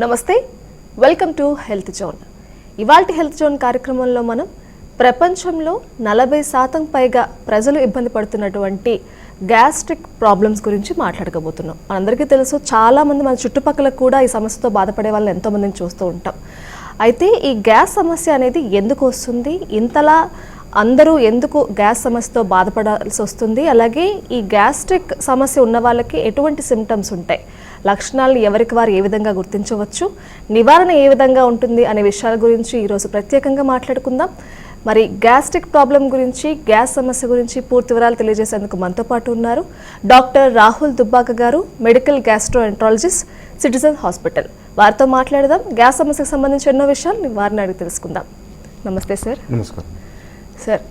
నమస్తే, welcome to health zone. ఇవాల్టి health zone కార్యక్రమంలో మనం ప్రపంచంలో 40% పైగా ప్రజలు ఇబ్బంది పడుతున్నటువంటి గ్యాస్ట్రిక్ ప్రాబ్లమ్స్ గురించి మాట్లాడకపోతున్నాం. మనందరికీ తెలుసు, చాలామంది మన చుట్టుపక్కల కూడా ఈ సమస్యతో బాధపడే వాళ్ళని ఎంతోమందిని చూస్తూ ఉంటాం. అయితే ఈ గ్యాస్ సమస్య అనేది ఎందుకు వస్తుంది, ఇంతలా అందరూ ఎందుకు గ్యాస్ సమస్యతో బాధపడాల్సి వస్తుంది, అలాగే ఈ గ్యాస్ట్రిక్ సమస్య ఉన్న వాళ్ళకి ఎటువంటి సిమ్టమ్స్ ఉంటాయి, లక్షణాలను ఎవరికి వారు ఏ విధంగా గుర్తించవచ్చు, నివారణ ఏ విధంగా ఉంటుంది అనే విషయాల గురించి ఈరోజు ప్రత్యేకంగా మాట్లాడుకుందాం. మరి గ్యాస్ట్రిక్ ప్రాబ్లం గురించి, గ్యాస్ సమస్య గురించి పూర్తి వివరాలు తెలియజేసేందుకు మనతో పాటు ఉన్నారు డాక్టర్ రాహుల్ దుబ్బాక గారు, మెడికల్ గ్యాస్ట్రోఎంట్రాలజిస్ట్, సిటిజన్ హాస్పిటల్. వారితో మాట్లాడదాం. గ్యాస్ సమస్యకు సంబంధించి ఎన్నో విషయాలు వారిని అడిగి తెలుసుకుందాం. నమస్తే సార్. నమస్కారం సార్.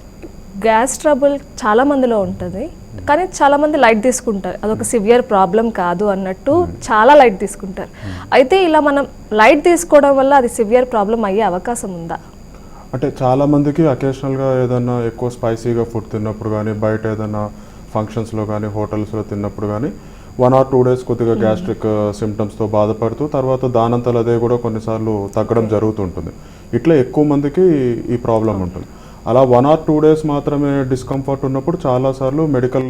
గ్యాస్ ట్రబుల్ చాలా మందిలో ఉంటుంది, కానీ చాలామంది లైట్ తీసుకుంటారు, అదొక సివియర్ ప్రాబ్లం కాదు అన్నట్టు చాలా లైట్ తీసుకుంటారు. అయితే ఇలా మనం లైట్ తీసుకోవడం వల్ల అది సివియర్ ప్రాబ్లం అయ్యే అవకాశం ఉందా? అంటే చాలామందికి అకేషనల్గా ఏదైనా ఎక్కువ స్పైసీగా ఫుడ్ తిన్నప్పుడు కానీ, బయట ఏదైనా ఫంక్షన్స్లో కానీ, హోటల్స్లో తిన్నప్పుడు కానీ 1 or 2 days కొద్దిగా గ్యాస్ట్రిక్ సిమ్టమ్స్తో బాధపడుతూ తర్వాత దానంతలో అదే కూడా కొన్నిసార్లు తగ్గడం జరుగుతుంటుంది. ఇట్లా ఎక్కువ మందికి ఈ ప్రాబ్లం ఉంటుంది. అలా 1 or 2 days మాత్రమే డిస్కంఫర్ట్ ఉన్నప్పుడు చాలాసార్లు మెడికల్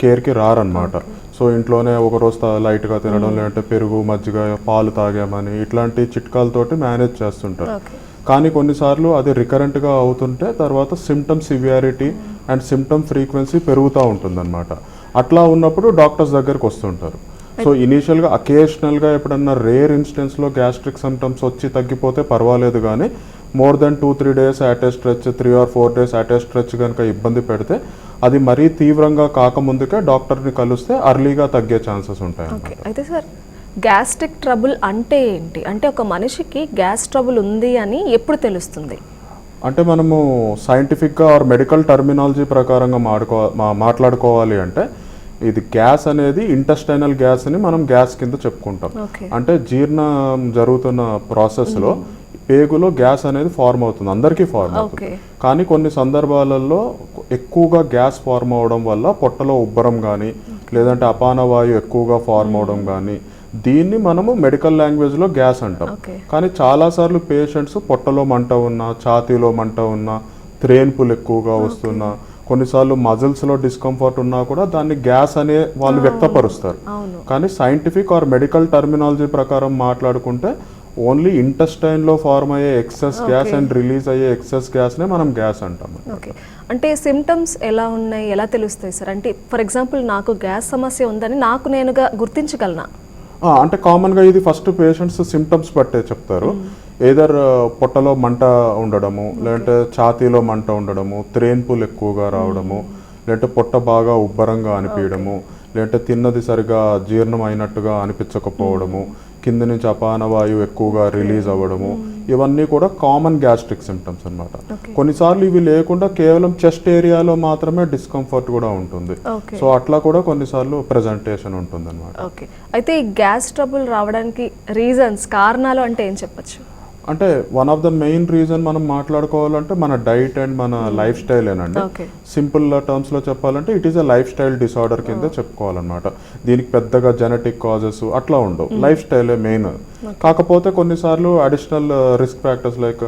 కేర్కి రారనమాట. సో ఇంట్లోనే ఒక రోజు లైట్గా తినడం, లేదంటే పెరుగు, మజ్జిగ, పాలు తాగామని ఇట్లాంటి చిట్కాలతోటి మేనేజ్ చేస్తుంటారు. కానీ కొన్నిసార్లు అది రికరెంట్గా అవుతుంటే తర్వాత symptom severity and symptom frequency పెరుగుతూ ఉంటుందన్నమాట. అట్లా ఉన్నప్పుడు డాక్టర్స్ దగ్గరికి వస్తుంటారు. సో ఇనీషియల్గా అకేషనల్గా ఎప్పుడన్నా రేర్ ఇన్స్టెన్స్లో గ్యాస్ట్రిక్ సిమ్టమ్స్ వచ్చి తగ్గిపోతే పర్వాలేదు, కానీ more than 2-3 days at a stretch, 3 or 4 days at a stretch కనుక ఇబ్బంది పెడితే అది మరీ తీవ్రంగా కాకముందుకే డాక్టర్ని కలిస్తే అర్లీగా తగ్గే ఛాన్సెస్ ఉంటాయి. అయితే సార్, గ్యాస్ట్రిక్ ట్రబుల్ అంటే ఏంటి? అంటే ఒక మనిషికి గ్యాస్ ట్రబుల్ ఉంది అని ఎప్పుడు తెలుస్తుంది? అంటే మనము సైంటిఫిక్గా ఆర్ మెడికల్ టర్మినాలజీ ప్రకారంగా మాట్లాడుకోవాలి అంటే ఇది గ్యాస్ అనేది ఇంటెస్టైనల్ గ్యాస్ అని మనం గ్యాస్ కింద చెప్పుకుంటాం. అంటే జీర్ణం జరుగుతున్న ప్రాసెస్లో పేగులో గ్యాస్ అనేది ఫార్మ్ అవుతుంది, అందరికీ ఫార్మ్ అవుతుంది. కానీ కొన్ని సందర్భాలలో ఎక్కువగా గ్యాస్ ఫార్మ్ అవడం వల్ల పొట్టలో ఉబ్బరం కానీ, లేదంటే అపానవాయు ఎక్కువగా ఫార్మ్ అవడం కానీ, దీన్ని మనము మెడికల్ లాంగ్వేజ్లో గ్యాస్ అంటాం. కానీ చాలాసార్లు పేషెంట్స్ పొట్టలో మంట ఉన్నా, ఛాతీలో మంట ఉన్నా, త్రేన్పులు ఎక్కువగా వస్తున్నా, కొన్నిసార్లు మజిల్స్లో డిస్కంఫర్ట్ ఉన్నా కూడా దాన్ని గ్యాస్ అనే వాళ్ళు వ్యక్తపరుస్తారు. కానీ సైంటిఫిక్ ఆర్ మెడికల్ టర్మినాలజీ ప్రకారం మాట్లాడుకుంటే ఓన్లీ ఇంటెస్టైన్లో ఫార్మ్ అయ్యే ఎక్సెస్ గ్యాస్ అండ్ రిలీజ్ అయ్యే ఎక్సెస్ గ్యాస్నే మనం గ్యాస్ అంటాం. అంటే సిమ్టమ్స్ ఎలా ఉన్నాయి, ఎలా తెలుస్తాయి సార్? అంటే ఫర్ ఎగ్జాంపుల్, నాకు గ్యాస్ సమస్య ఉందని నాకు నేనుగా గుర్తించగలనా? అంటే కామన్గా ఇది ఫస్ట్ పేషెంట్స్ సిమ్టమ్స్ బట్టే చెప్తారు. ఏదర్ పొట్టలో మంట ఉండడము, లేదంటే ఛాతీలో మంట ఉండడము, త్రేన్పులు ఎక్కువగా రావడము, లేదంటే పొట్ట బాగా ఉబ్బరంగా అనిపించడము, లేదంటే తిన్నది సరిగా జీర్ణం అయినట్టుగా అనిపించకపోవడము, కింద నుంచి అపానవాయువు ఎక్కువగా రిలీజ్ అవ్వడము, ఇవన్నీ కూడా కామన్ గ్యాస్ట్రిక్ సిమ్టమ్స్ అన్నమాట. కొన్నిసార్లు ఇవి లేకుండా కేవలం చెస్ట్ ఏరియాలో మాత్రమే డిస్కంఫర్ట్ కూడా ఉంటుంది. సో అట్లా కూడా కొన్నిసార్లు ప్రెజెంటేషన్ ఉంటుంది అన్నమాట. అయితే ఈ గ్యాస్ ట్రబుల్ రావడానికి రీజన్స్, కారణాలు అంటే ఏం చెప్పచ్చు? అంటే one of the main reason మనం మాట్లాడుకోవాలంటే మన డైట్ అండ్ మన లైఫ్ స్టైల్ ఏనండి. సింపుల్ టర్మ్స్లో చెప్పాలంటే it is a life style disorder కింద చెప్పుకోవాలన్నమాట. దీనికి పెద్దగా జెనెటిక్ కాజెస్ అట్లా ఉండవు, లైఫ్ స్టైలే మెయిన్. కాకపోతే కొన్నిసార్లు అడిషనల్ రిస్క్ ఫ్యాక్టర్స్ లైక్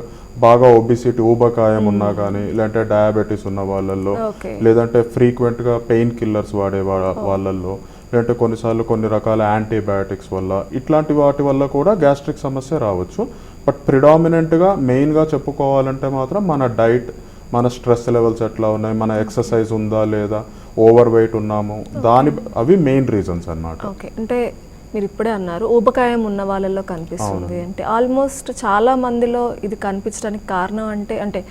బాగా ఒబిసిటీ, ఊబకాయం ఉన్నా కానీ, లేదంటే డయాబెటీస్ ఉన్న వాళ్ళల్లో, లేదంటే ఫ్రీక్వెంట్గా పెయిన్ కిల్లర్స్ వాడే వాళ్ళల్లో, లేదంటే కొన్నిసార్లు కొన్ని రకాల యాంటీబయాటిక్స్ వల్ల, ఇట్లాంటి వాటి వల్ల కూడా గ్యాస్ట్రిక్ సమస్య రావచ్చు. బట్ ప్రిడామినెంట్గా మెయిన్గా చెప్పుకోవాలంటే మాత్రం మన డైట్, మన స్ట్రెస్ లెవెల్స్ ఎట్లా ఉన్నాయి, మన ఎక్సర్సైజ్ ఉందా లేదా, ఓవర్ వెయిట్ ఉన్నాము, అవి మెయిన్ రీజన్స్ అన్నమాట. అంటే మీరు ఇప్పుడే అన్నారు ఊబకాయం ఉన్న వాళ్ళలో కనిపిస్తుంది అంటే, ఆల్మోస్ట్ చాలా మందిలో ఇది కనిపించడానికి కారణం అంటే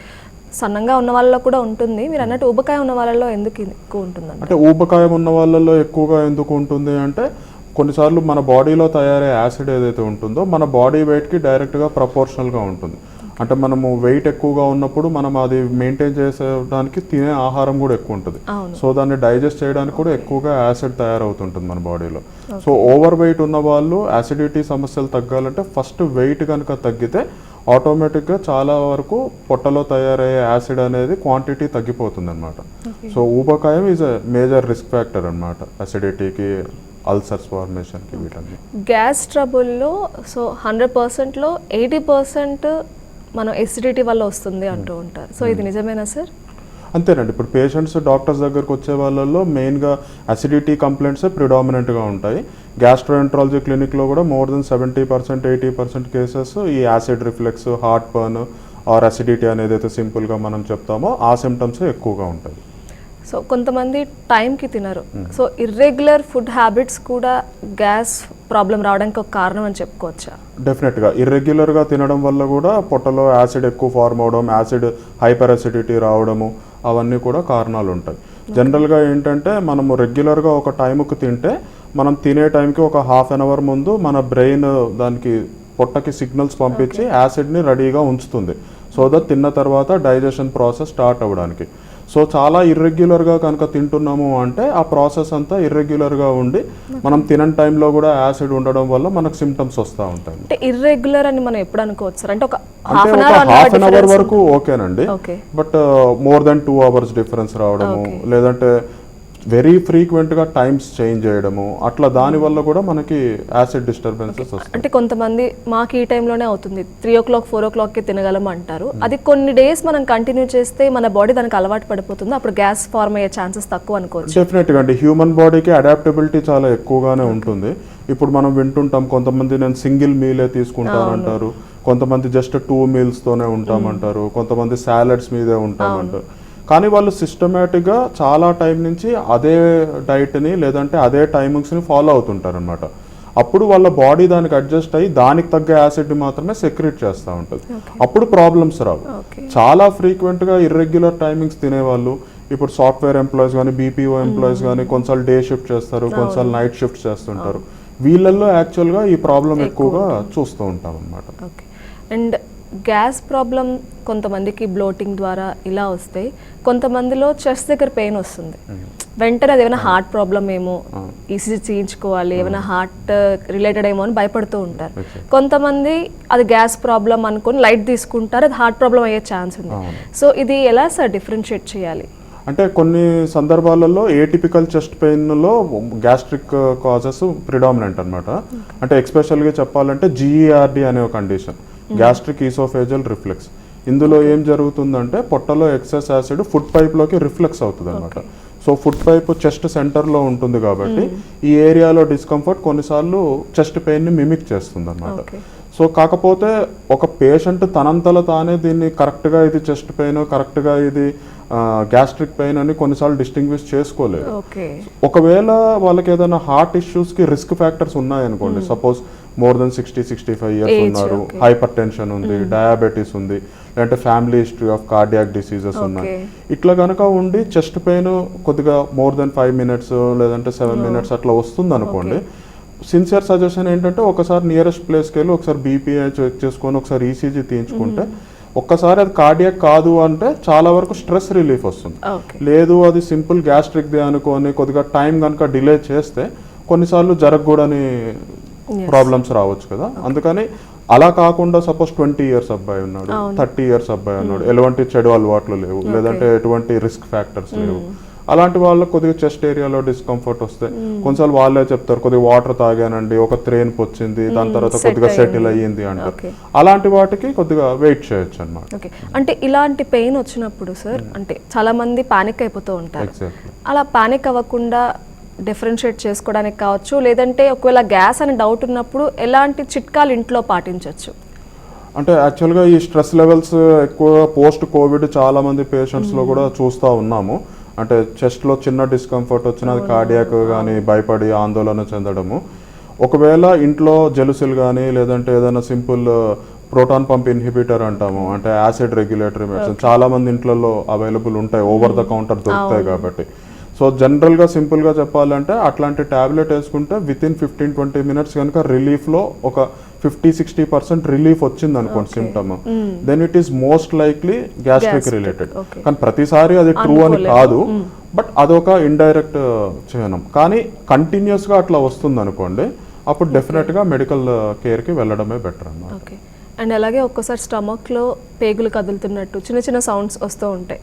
సన్నంగా ఉన్న వాళ్ళలో కూడా ఉంటుంది. మీరు అన్నట్టు ఊబకాయం ఉన్న వాళ్ళలో ఎందుకు ఎక్కువ ఉంటుంది? అంటే ఊబకాయం ఉన్న వాళ్ళలో ఎక్కువగా ఎందుకు ఉంటుంది అంటే, కొన్నిసార్లు మన బాడీలో తయారయ్యే యాసిడ్ ఏదైతే ఉంటుందో మన బాడీ వెయిట్కి డైరెక్ట్గా ప్రపోర్షనల్గా ఉంటుంది. అంటే మనము వెయిట్ ఎక్కువగా ఉన్నప్పుడు మనం అది మెయింటైన్ చేసేదానికి తినే ఆహారం కూడా ఎక్కువ ఉంటుంది. సో దాన్ని డైజెస్ట్ చేయడానికి కూడా ఎక్కువగా యాసిడ్ తయారవుతుంటుంది మన బాడీలో. సో ఓవర్ వెయిట్ ఉన్న వాళ్ళు యాసిడిటీ సమస్యలు తగ్గాలంటే ఫస్ట్ వెయిట్ కనుక తగ్గితే ఆటోమేటిక్గా చాలా వరకు పొట్టలో తయారయ్యే యాసిడ్ అనేది క్వాంటిటీ తగ్గిపోతుంది అనమాట. సో ఊబకాయం is a major risk factor అనమాట అసిడిటీకి అల్సర్స్ ఫార్మేషన్కి వీటన్ని. గ్యాస్ ట్రబుల్లో సో 100%లో 80% మనం ఎసిడిటీ వల్ల వస్తుంది అంటూ ఉంటారు. సో ఇది నిజమేనా సార్? అంతేనండి. ఇప్పుడు పేషెంట్స్ డాక్టర్స్ దగ్గరకు వచ్చే వాళ్ళల్లో మెయిన్గా అసిడిటీ కంప్లైంట్స్ ప్రిడామినెంట్గా ఉంటాయి. గ్యాస్ట్రోఎంట్రాలజీ క్లినిక్లో కూడా మోర్ దెన్ 70% 80% కేసెస్ ఈ acid reflex, heartburn or acidity అనేది అయితే సింపుల్గా మనం చెప్తామో ఆ సిమ్టమ్స్ ఎక్కువగా ఉంటాయి. సో కొంతమంది టైంకి తినరు. సో ఇర్రెగ్యులర్ ఫుడ్ హ్యాబిట్స్ కూడా గ్యాస్ ప్రాబ్లం రావడానికి ఒక కారణం అని చెప్పుకోవచ్చా? డెఫినెట్గా ఇర్రెగ్యులర్గా తినడం వల్ల కూడా పొట్టలో యాసిడ్ ఎక్కువ ఫార్మ్ అవడం, యాసిడ్ హైపర్ అసిడిటీ రావడము అవన్నీ కూడా కారణాలు ఉంటాయి. జనరల్గా ఏంటంటే మనము రెగ్యులర్గా ఒక టైంకి తింటే మనం తినే టైంకి ఒక హాఫ్ అన్ అవర్ ముందు మన బ్రెయిన్ దానికి పొట్టకి సిగ్నల్స్ పంపించి యాసిడ్ని రెడీగా ఉంచుతుంది. సో దట్ తిన్న తర్వాత డైజెషన్ ప్రాసెస్ స్టార్ట్ అవ్వడానికి. సో చాలా ఇర్రెగ్యులర్గా కనుక తింటున్నాము అంటే ఆ ప్రాసెస్ అంతా ఇర్రెగ్యులర్గా ఉండి మనం తినని టైంలో కూడా యాసిడ్ ఉండడం వల్ల మనకు సిమ్టమ్స్ వస్తూ ఉంటాయి. అంటే ఇర్రెగ్యులర్ అని మనం ఎప్పుడు అనుకోవచ్చు సార్? అంటే ఒక హాఫ్ అన్ అవర్ వరకు ఓకేనండి. But more than 2 hours difference రావడము, లేదంటే వెరీ ఫ్రీక్వెంట్గా టైమ్స్ చేంజ్ చేయడము, అట్లా దానివల్ల కూడా మనకి యాసిడ్ డిస్టర్బెన్సెస్ వస్తాయి. అంటే కొంతమంది మాకు ఈ టైంలోనే అవుతుంది 3 o'clock 4 o'clockకి తినగలం అంటారు. అది కొన్ని డేస్ మనం కంటిన్యూ చేస్తే మన బాడీ దానికి అలవాటు పడిపోతుంది, అప్పుడు గ్యాస్ ఫార్మ్ అయ్యే ఛాన్సెస్ తక్కువ అనుకోవచ్చు. డెఫినెట్గా అండి. హ్యూమన్ బాడీకి అడాప్టబిలిటీ చాలా ఎక్కువగానే ఉంటుంది. ఇప్పుడు మనం వింటుంటాం కొంతమంది నేను సింగిల్ మీలే తీసుకుంటానంటారు, కొంతమంది జస్ట్ 2 mealstోనే ఉంటామంటారు, కొంతమంది సాలడ్స్ మీదే ఉంటామంటారు. కానీ వాళ్ళు సిస్టమేటిక్గా చాలా టైం నుంచి అదే డైట్ని లేదంటే అదే టైమింగ్స్ని ఫాలో అవుతుంటారు అనమాట. అప్పుడు వాళ్ళ బాడీ దానికి అడ్జస్ట్ అయ్యి దానికి తగ్గ యాసిడ్ని మాత్రమే సెక్రెట్ చేస్తూ ఉంటుంది. అప్పుడు ప్రాబ్లమ్స్ రావు. చాలా ఫ్రీక్వెంట్గా ఇర్రెగ్యులర్ టైమింగ్స్ తినేవాళ్ళు, ఇప్పుడు సాఫ్ట్వేర్ ఎంప్లాయీస్ కానీ, బీపీఓ ఎంప్లాయీస్ కానీ కొన్నిసార్లు డే షిఫ్ట్ చేస్తారు, కొన్నిసార్లు నైట్ షిఫ్ట్ చేస్తుంటారు. వీళ్ళల్లో యాక్చువల్గా ఈ ప్రాబ్లం ఎక్కువగా చూస్తూ ఉంటాం అనమాట. అండ్ గ్యాస్ ప్రాబ్లం కొంతమందికి బ్లోటింగ్ ద్వారా ఇలా వస్తాయి, కొంతమందిలో చెస్ట్ దగ్గర పెయిన్ వస్తుంది, వెంటనే అది ఏమైనా హార్ట్ ప్రాబ్లం ఏమో, ఈసీజీ చేయించుకోవాలి, ఏమైనా హార్ట్ రిలేటెడ్ ఏమో అని భయపడుతూ ఉంటారు. కొంతమంది అది గ్యాస్ ప్రాబ్లం అనుకొని లైట్ తీసుకుంటారు, అది హార్ట్ ప్రాబ్లం అయ్యే ఛాన్స్ ఉంది. సో ఇది ఎలా సార్ డిఫరెన్షియేట్ చేయాలి? అంటే కొన్ని సందర్భాలలో ఏటిపికల్ చెస్ట్ పెయిన్లో గ్యాస్ట్రిక్ కాజెస్ ప్రిడామినెంట్ అనమాట. అంటే ఎక్స్పెషల్గా చెప్పాలంటే GERD అనే ఒక కండిషన్, గ్యాస్ట్రిక్ ఈసోఫేజల్ రిఫ్లెక్స్. ఇందులో ఏం జరుగుతుందంటే పొట్టలో ఎక్సెస్ యాసిడ్ ఫుడ్ పైప్లోకి రిఫ్లెక్స్ అవుతుంది అనమాట. సో ఫుడ్ పైప్ చెస్ట్ సెంటర్లో ఉంటుంది కాబట్టి ఈ ఏరియాలో డిస్కంఫర్ట్ కొన్నిసార్లు చెస్ట్ పెయిన్ని మిమిక్ చేస్తుంది అనమాట. సో కాకపోతే ఒక పేషెంట్ తనంతలో తానే దీన్ని కరెక్ట్గా ఇది చెస్ట్ పెయిన్, కరెక్ట్గా ఇది గ్యాస్ట్రిక్ పెయిన్ అని కొన్నిసార్లు డిస్టింగ్విష్ చేసుకోలేదు. ఒకవేళ వాళ్ళకి ఏదైనా హార్ట్ ఇష్యూస్కి రిస్క్ ఫ్యాక్టర్స్ ఉన్నాయనుకోండి, సపోజ్ మోర్ దెన్ 60-65 years ఉన్నారు, హైపర్ టెన్షన్ ఉంది, డయాబెటీస్ ఉంది, లేదంటే family history of cardiac diseases ఉన్నాయి, ఇట్లా కనుక ఉండి చెస్ట్ పెయిన్ కొద్దిగా మోర్ దెన్ 5 minutes లేదంటే 7 minutes అట్లా వస్తుంది అనుకోండి, సిన్సియర్ సజెషన్ ఏంటంటే ఒకసారి నియరెస్ట్ ప్లేస్కి వెళ్ళి ఒకసారి బీపీఐ చెక్ చేసుకొని ఒకసారి ఈసీజీ తీయించుకుంటే, ఒక్కసారి అది కార్డియాక్ కాదు అంటే చాలా వరకు స్ట్రెస్ రిలీఫ్ వస్తుంది. లేదు అది సింపుల్ గ్యాస్ట్రిక్దే అనుకొని కొద్దిగా టైం కనుక డిలే చేస్తే కొన్నిసార్లు జరగకూడని ప్రాబ్లమ్స్ రావచ్చు కదా. అందుకని అలా కాకుండా సపోజ్ 20 years అబ్బాయి ఉన్నాడు, 30 years అబ్బాయి ఉన్నాడు, ఎలాంటి చెడు అలవాట్లు లేవు, లేదంటే ఎటువంటి రిస్క్ ఫ్యాక్టర్స్ లేవు, అలాంటి వాళ్ళకి కొద్దిగా చెస్ట్ ఏరియాలో డిస్కంఫర్ట్ వస్తే కొన్నిసార్లు వాళ్ళే చెప్తారు కొద్దిగా వాటర్ తాగానండి, ఒక త్రేన్పు వచ్చింది, దాని తర్వాత కొద్దిగా సెటిల్ అయ్యింది అంటారు. అలాంటి వాటికి కొద్దిగా వెయిట్ చేయొచ్చు అనమాట. అంటే ఇలాంటి పెయిన్ వచ్చినప్పుడు సార్ అంటే చాలా మంది పానిక్ అయిపోతూ ఉంటారు. అలా పానిక్ అవ్వకుండా డిఫరెన్షియేట్ చేసుకోవడానికి కావచ్చు, లేదంటే ఒకవేళ గ్యాస్ అని డౌట్ ఉన్నప్పుడు ఎలాంటి చిట్కాలు ఇంట్లో పాటించవచ్చు? అంటే యాక్చువల్గా ఈ స్ట్రెస్ లెవెల్స్ ఎక్కువ పోస్ట్ కోవిడ్ చాలా మంది పేషెంట్స్లో కూడా చూస్తూ ఉన్నాము. అంటే చెస్ట్లో చిన్న డిస్కంఫర్ట్ వచ్చిన అది కార్డియాక్ కానీ భయపడి ఆందోళన చెందడము. ఒకవేళ ఇంట్లో జెలుసిల్ కానీ లేదంటే ఏదైనా సింపుల్ ప్రోటాన్ పంప్ ఇన్హిబిటర్ అంటాము, అంటే యాసిడ్ రెగ్యులేటరీ మెడిసిన్ చాలా మంది ఇంట్లో అవైలబుల్ ఉంటాయి, ఓవర్ ద కౌంటర్ దొరుకుతాయి కాబట్టి. సో జనరల్గా సింపుల్గా చెప్పాలంటే అట్లాంటి ట్యాబ్లెట్ వేసుకుంటే వితిన్ 15-20 minutes కనుక రిలీఫ్లో ఒక 50-60% రిలీఫ్ వచ్చింది అనుకోండి symptom, then it is most likely gastric related. కానీ ప్రతిసారి అది ట్రూ అని కాదు, బట్ అదొక ఇండైరెక్ట్ చేయనం. కానీ కంటిన్యూస్గా అట్లా వస్తుంది అనుకోండి, అప్పుడు డెఫినెట్గా మెడికల్ కేర్కి వెళ్ళడమే బెటర్ అన్నమాట. అండ్ అలాగే ఒక్కోసారి స్టమక్లో పేగులు కదులుతున్నట్టు చిన్న చిన్న సౌండ్స్ వస్తూ ఉంటాయి.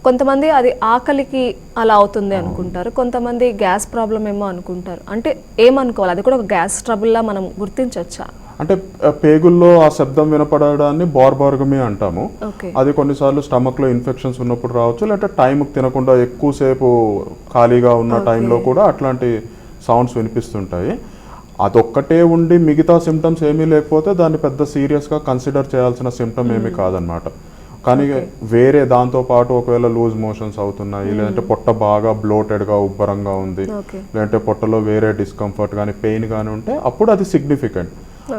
కొంతమంది అది ఆకలికి అలా అవుతుంది అనుకుంటారు, కొంతమంది గ్యాస్ ప్రాబ్లం ఏమో అనుకుంటారు. అంటే ఏమనుకోవాలి, అది కూడా ఒక గ్యాస్ ట్రబుల్లా మనం గుర్తించవచ్చా? అంటే పేగుల్లో ఆ శబ్దం వినపడడాన్ని బార్బార్గమీ అంటాము. అది కొన్నిసార్లు స్టమక్లో ఇన్ఫెక్షన్స్ ఉన్నప్పుడు రావచ్చు, లేకపోతే టైంకి తినకుండా ఎక్కువసేపు ఖాళీగా ఉన్న టైంలో కూడా అట్లాంటి సౌండ్స్ వినిపిస్తుంటాయి. అదొక్కటే ఉండి మిగతా సిమ్టమ్స్ ఏమీ లేకపోతే దాన్ని పెద్ద సీరియస్గా కన్సిడర్ చేయాల్సిన సిమ్టమ్ ఏమీ కాదనమాట. కానీ వేరే దాంతో పాటు ఒకవేళ లూజ్ మోషన్స్ అవుతున్నాయి, లేదంటే పొట్ట బాగా బ్లోటెడ్గా ఉబ్బరంగా ఉంది, లేదంటే పొట్టలో వేరే డిస్కంఫర్ట్ కానీ పెయిన్ కానీ ఉంటే అప్పుడు అది సిగ్నిఫికెంట్.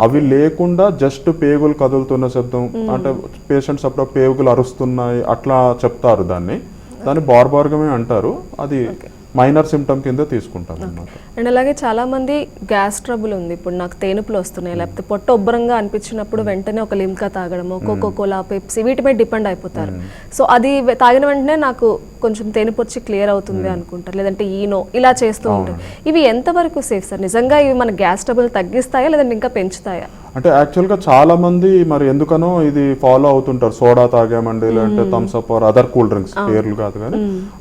అవి లేకుండా జస్ట్ పేగులు కదులుతున్న శబ్దం అంటే పేషెంట్స్ అప్పుడు పేగులు అరుస్తున్నాయి అట్లా చెప్తారు, దాన్ని బార్బార్గమే అంటారు. అది మైనర్ సిమ్టమ్ కింద తీసుకుంటాం అన్నమాట. అండ్ అలాగే చాలా మంది గ్యాస్ ట్రబుల్ ఉంది, ఇప్పుడు నాకు తేనుపులు వస్తున్నాయి, లేకపోతే పొట్ట ఉబ్బరంగా అనిపించినప్పుడు వెంటనే ఒక లిమ్కా తాగడము, కోకోకోలా, పెప్సీ వీటి మీద డిపెండ్ అయిపోతారు. సో అది తాగిన వెంటనే నాకు కొంచెం తేనుపు వచ్చి క్లియర్ అవుతుంది అనుకుంటారు, లేదంటే ఈనో ఇలా చేస్తూ ఉంటారు. ఇవి ఎంతవరకు సేఫ్ సార్? నిజంగా ఇవి మన గ్యాస్ ట్రబుల్ తగ్గిస్తాయా లేదంటే ఇంకా పెంచుతాయా? అంటే యాక్చువల్గా చాలా మంది మరి ఎందుకనో ఇది ఫాలో అవుతుంటారు. సోడా తాగామండి, లేదంటే Thums up or other cool drinks, పేర్లు కాదు కానీ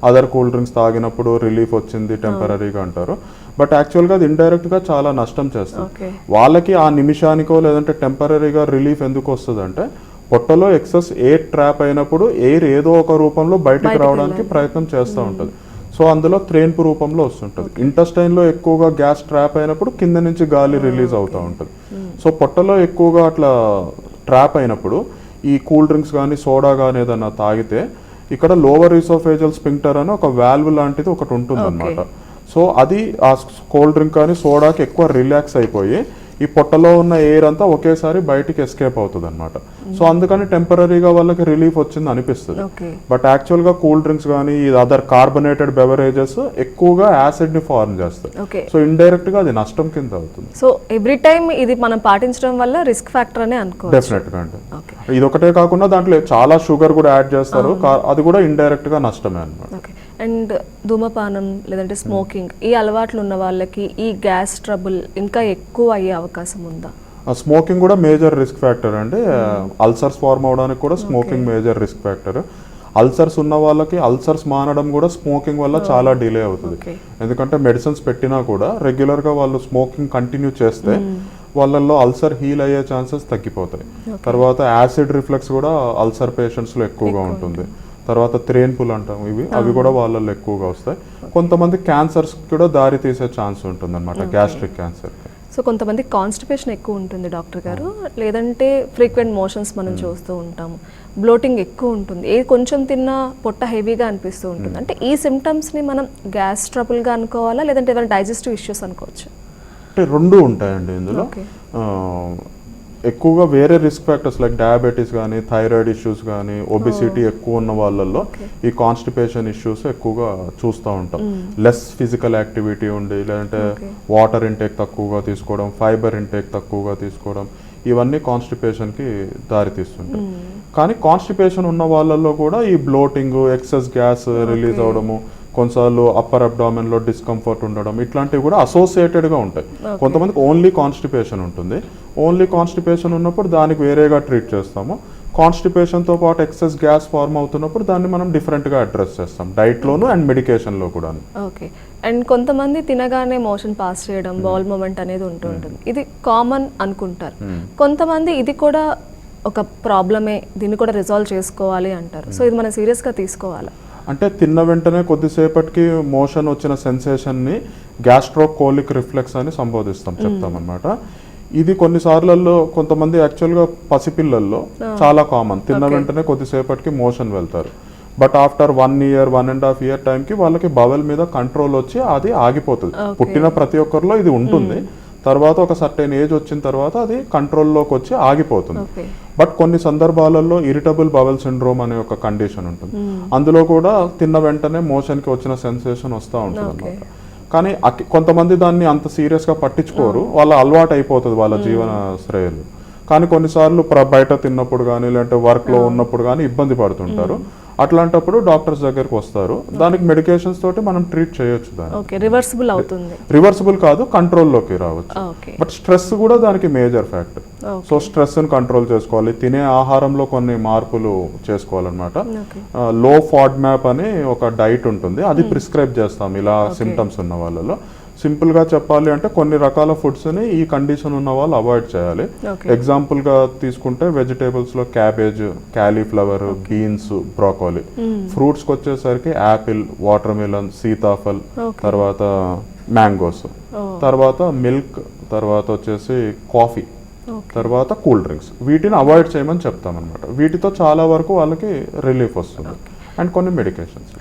అదర్ కూల్ డ్రింక్స్ తాగినప్పుడు రిలీఫ్ వచ్చింది టెంపరీగా అంటారు. బట్ యాక్చువల్గా అది ఇండైరెక్ట్గా చాలా నష్టం చేస్తుంది వాళ్ళకి. ఆ నిమిషానికో లేదంటే టెంపరీగా రిలీఫ్ ఎందుకు వస్తుంది అంటే పొట్టలో ఎక్సెస్ ఎయిర్ ట్రాప్ అయినప్పుడు ఎయిర్ ఏదో ఒక రూపంలో బయటికి రావడానికి ప్రయత్నం చేస్తూ ఉంటుంది. సో అందులో త్రేన్పు రూపంలో వస్తుంటుంది. ఇంటెస్టైన్లో ఎక్కువగా గ్యాస్ ట్రాప్ అయినప్పుడు కింద నుంచి గాలి రిలీజ్ అవుతూ ఉంటుంది. సో పొట్టలో ఎక్కువగా అట్లా ట్రాప్ అయినప్పుడు ఈ కూల్ డ్రింక్స్ కానీ సోడా కానీ ఏదైనా తాగితే ఇక్కడ లోవర్ ఈసోఫేజియల్ స్పింక్టర్ అని ఒక వాల్వ్ లాంటిది ఒకటి ఉంటుంది అనమాట. సో అది ఆ కోల్డ్ డ్రింక్ కానీ సోడాకి ఎక్కువ రిలాక్స్ అయిపోయి ఈ పొట్టలో ఉన్న ఎయిర్ అంతా ఒకేసారి బయటికి ఎస్కేప్ అవుతుంది అనమాట. సో అందుకని టెంపరీగా వాళ్ళకి రిలీఫ్ వచ్చింది అనిపిస్తుంది. బట్ యాక్చువల్గా కూల్ డ్రింక్స్ కానీ అదర్ కార్బొనేటెడ్ బెవరేజెస్ ఎక్కువగా యాసిడ్ ని ఫార్మ్ చేస్తాయి. సో ఇండైరెక్ట్ గా అది నష్టం కింద అవుతుంది. సో ఎవ్రీ టైం ఇది మనం పాటించడం వల్ల రిస్క్ ఫ్యాక్టర్ అనే అనుకోవచ్చు. డెఫినెట్ గా అంటే ఇది ఒకటే కాకుండా దాంట్లో చాలా షుగర్ కూడా యాడ్ చేస్తారు, అది కూడా ఇండైరెక్ట్ గా నష్టమే అనమాట. అండ్ ధూమపానం లేదంటే స్మోకింగ్ ఈ అలవాట్లు ఉన్న వాళ్ళకి ఈ గ్యాస్ ట్రబుల్ ఇంకా ఎక్కువ అయ్యే అవకాశం ఉందా? స్మోకింగ్ కూడా మేజర్ రిస్క్ ఫ్యాక్టర్ అండి. అల్సర్స్ ఫార్మ్ అవడానికి కూడా smoking major risk factor. Ulcers ఉన్న వాళ్ళకి అల్సర్స్ మానడం కూడా స్మోకింగ్ వల్ల చాలా డిలే అవుతుంది. ఎందుకంటే మెడిసిన్స్ పెట్టినా కూడా రెగ్యులర్గా వాళ్ళు స్మోకింగ్ కంటిన్యూ చేస్తే వాళ్ళల్లో అల్సర్ హీల్ అయ్యే ఛాన్సెస్ తగ్గిపోతాయి. తర్వాత యాసిడ్ రిఫ్లెక్స్ కూడా అల్సర్ పేషెంట్స్లో ఎక్కువగా ఉంటుంది. తర్వాత త్రేన్పులు అంటాం, అవి కూడా వాళ్ళల్లో ఎక్కువగా వస్తాయి. కొంతమంది క్యాన్సర్స్ కూడా దారి తీసే ఛాన్స్ ఉంటుంది అనమాట, గ్యాస్ట్రిక్ క్యాన్సర్. సో కొంతమంది కాన్స్టిపేషన్ ఎక్కువ ఉంటుంది డాక్టర్ గారు, లేదంటే ఫ్రీక్వెంట్ మోషన్స్ మనం చూస్తూ ఉంటాము, బ్లోటింగ్ ఎక్కువ ఉంటుంది, ఏ కొంచెం తిన్నా పొట్ట హెవీగా అనిపిస్తూ ఉంటుంది. అంటే ఈ సిమ్టమ్స్ని మనం గ్యాస్ ట్రబుల్గా అనుకోవాలా లేదంటే ఏదైనా డైజెస్టివ్ ఇష్యూస్ అనుకోవచ్చు? అంటే రెండు ఉంటాయండి ఇందులో. ఎక్కువగా వేరే రిస్క్ ఫ్యాక్టర్స్ లైక్ డయాబెటీస్ కానీ థైరాయిడ్ ఇష్యూస్ కానీ ఒబిసిటీ ఎక్కువ ఉన్న వాళ్ళల్లో ఈ కాన్స్టిపేషన్ ఇష్యూస్ ఎక్కువగా చూస్తూ ఉంటాం. లెస్ ఫిజికల్ యాక్టివిటీ ఉండి, లేదంటే వాటర్ ఇంటేక్ తక్కువగా తీసుకోవడం, ఫైబర్ ఇంటేక్ తక్కువగా తీసుకోవడం, ఇవన్నీ కాన్స్టిపేషన్కి దారితీస్తుంటాయి. కానీ కాన్స్టిపేషన్ ఉన్న వాళ్ళల్లో కూడా ఈ బ్లోటింగ్, ఎక్సెస్ గ్యాస్ రిలీజ్ అవడము, కొన్నిసార్లు అప్పర్ అబ్డామిన్లో డిస్కంఫర్ట్ ఉండడం, ఇట్లాంటివి కూడా అసోసియేటెడ్గా ఉంటాయి. కొంతమందికి ఓన్లీ కాన్స్టిపేషన్ ఉంటుంది. ఓన్లీ కాన్స్టిపేషన్ ఉన్నప్పుడు దానికి వేరేగా ట్రీట్ చేస్తాము. కాన్స్టిపేషన్తో పాటు ఎక్సెస్ గ్యాస్ ఫార్మ్ అవుతున్నప్పుడు దాన్ని మనం డిఫరెంట్గా అడ్రస్ చేస్తాం, డైట్లోను అండ్ మెడికేషన్లో కూడా. ఓకే. అండ్ కొంతమంది తినగానే మోషన్ పాస్ చేయడం, బౌల్ మూమెంట్ అనేది ఉంటుంది, ఇది కామన్ అనుకుంటారు. కొంతమంది ఇది కూడా ఒక ప్రాబ్లమే, దీన్ని కూడా రిజాల్వ్ చేసుకోవాలి అంటారు. సో ఇది మనం సీరియస్గా తీసుకోవాలా? అంటే తిన్న వెంటనే కొద్దిసేపటికి మోషన్ వచ్చిన సెన్సేషన్ని గ్యాస్ట్రోకోలిక్ రిఫ్లెక్స్ అని చెప్తామన్నమాట. ఇది కొన్నిసార్లలో కొంతమంది యాక్చువల్గా పసిపిల్లల్లో చాలా కామన్, తిన్న వెంటనే కొద్దిసేపటికి మోషన్ వెళ్తారు. బట్ ఆఫ్టర్ 1 year 1.5 year టైంకి వాళ్ళకి బవెల్ మీద కంట్రోల్ వచ్చి అది ఆగిపోతుంది. పుట్టిన ప్రతి ఒక్కరిలో ఇది ఉంటుంది. తర్వాత ఒక సర్టెన్ ఏజ్ వచ్చిన తర్వాత అది కంట్రోల్లోకి వచ్చి ఆగిపోతుంది. బట్ కొన్ని సందర్భాలలో ఇరిటబుల్ బవెల్ సిండ్రోమ్ అనే ఒక కండిషన్ ఉంటుంది. అందులో కూడా తిన్న వెంటనే మోషన్కి వచ్చిన సెన్సేషన్ వస్తూ ఉంటుంది అన్నమాట. కానీ కొంతమంది దాన్ని అంత సీరియస్గా పట్టించుకోరు, వాళ్ళ అలవాటు అయిపోతుంది వాళ్ళ జీవన శ్రేయలు. కానీ కొన్నిసార్లు బయట తిన్నప్పుడు కానీ లేదంటే వర్క్లో ఉన్నప్పుడు కానీ ఇబ్బంది పడుతుంటారు. అట్లాంటప్పుడు డాక్టర్స్ దగ్గరికి వస్తారు. దానికి మెడికేషన్స్ తోటి మనం ట్రీట్ చేయొచ్చు. దాన్ని రివర్సిబుల్ అవుతుంది. రివర్సిబుల్ కాదు, కంట్రోల్లోకి రావచ్చు. బట్ స్ట్రెస్ కూడా దానికి మేజర్ ఫ్యాక్టర్. సో స్ట్రెస్ని కంట్రోల్ చేసుకోవాలి. తినే ఆహారంలో కొన్ని మార్పులు చేసుకోవాలన్నమాట. లో ఫాడ్మాప్ అని ఒక డైట్ ఉంటుంది, అది ప్రిస్క్రైబ్ చేస్తాం ఇలా సిమ్టమ్స్ ఉన్న వాళ్ళలో. సింపుల్గా చెప్పాలి అంటే కొన్ని రకాల ఫుడ్స్ని ఈ కండిషన్ ఉన్న వాళ్ళు అవాయిడ్ చేయాలి. ఎగ్జాంపుల్గా తీసుకుంటే వెజిటేబుల్స్లో క్యాబేజ్, క్యాలీఫ్లవర్, బీన్స్, బ్రోకోలీ. ఫ్రూట్స్కి వచ్చేసరికి యాపిల్, వాటర్ మిలన్, సీతాఫల్, తర్వాత మ్యాంగోస్, తర్వాత మిల్క్, తర్వాత వచ్చేసి కాఫీ, తర్వాత కూల్ డ్రింక్స్. వీటిని అవాయిడ్ చేయమని చెప్తామన్నమాట. వీటితో చాలా వరకు వాళ్ళకి రిలీఫ్ వస్తుంది. అండ్ కొన్ని మెడికేషన్స్.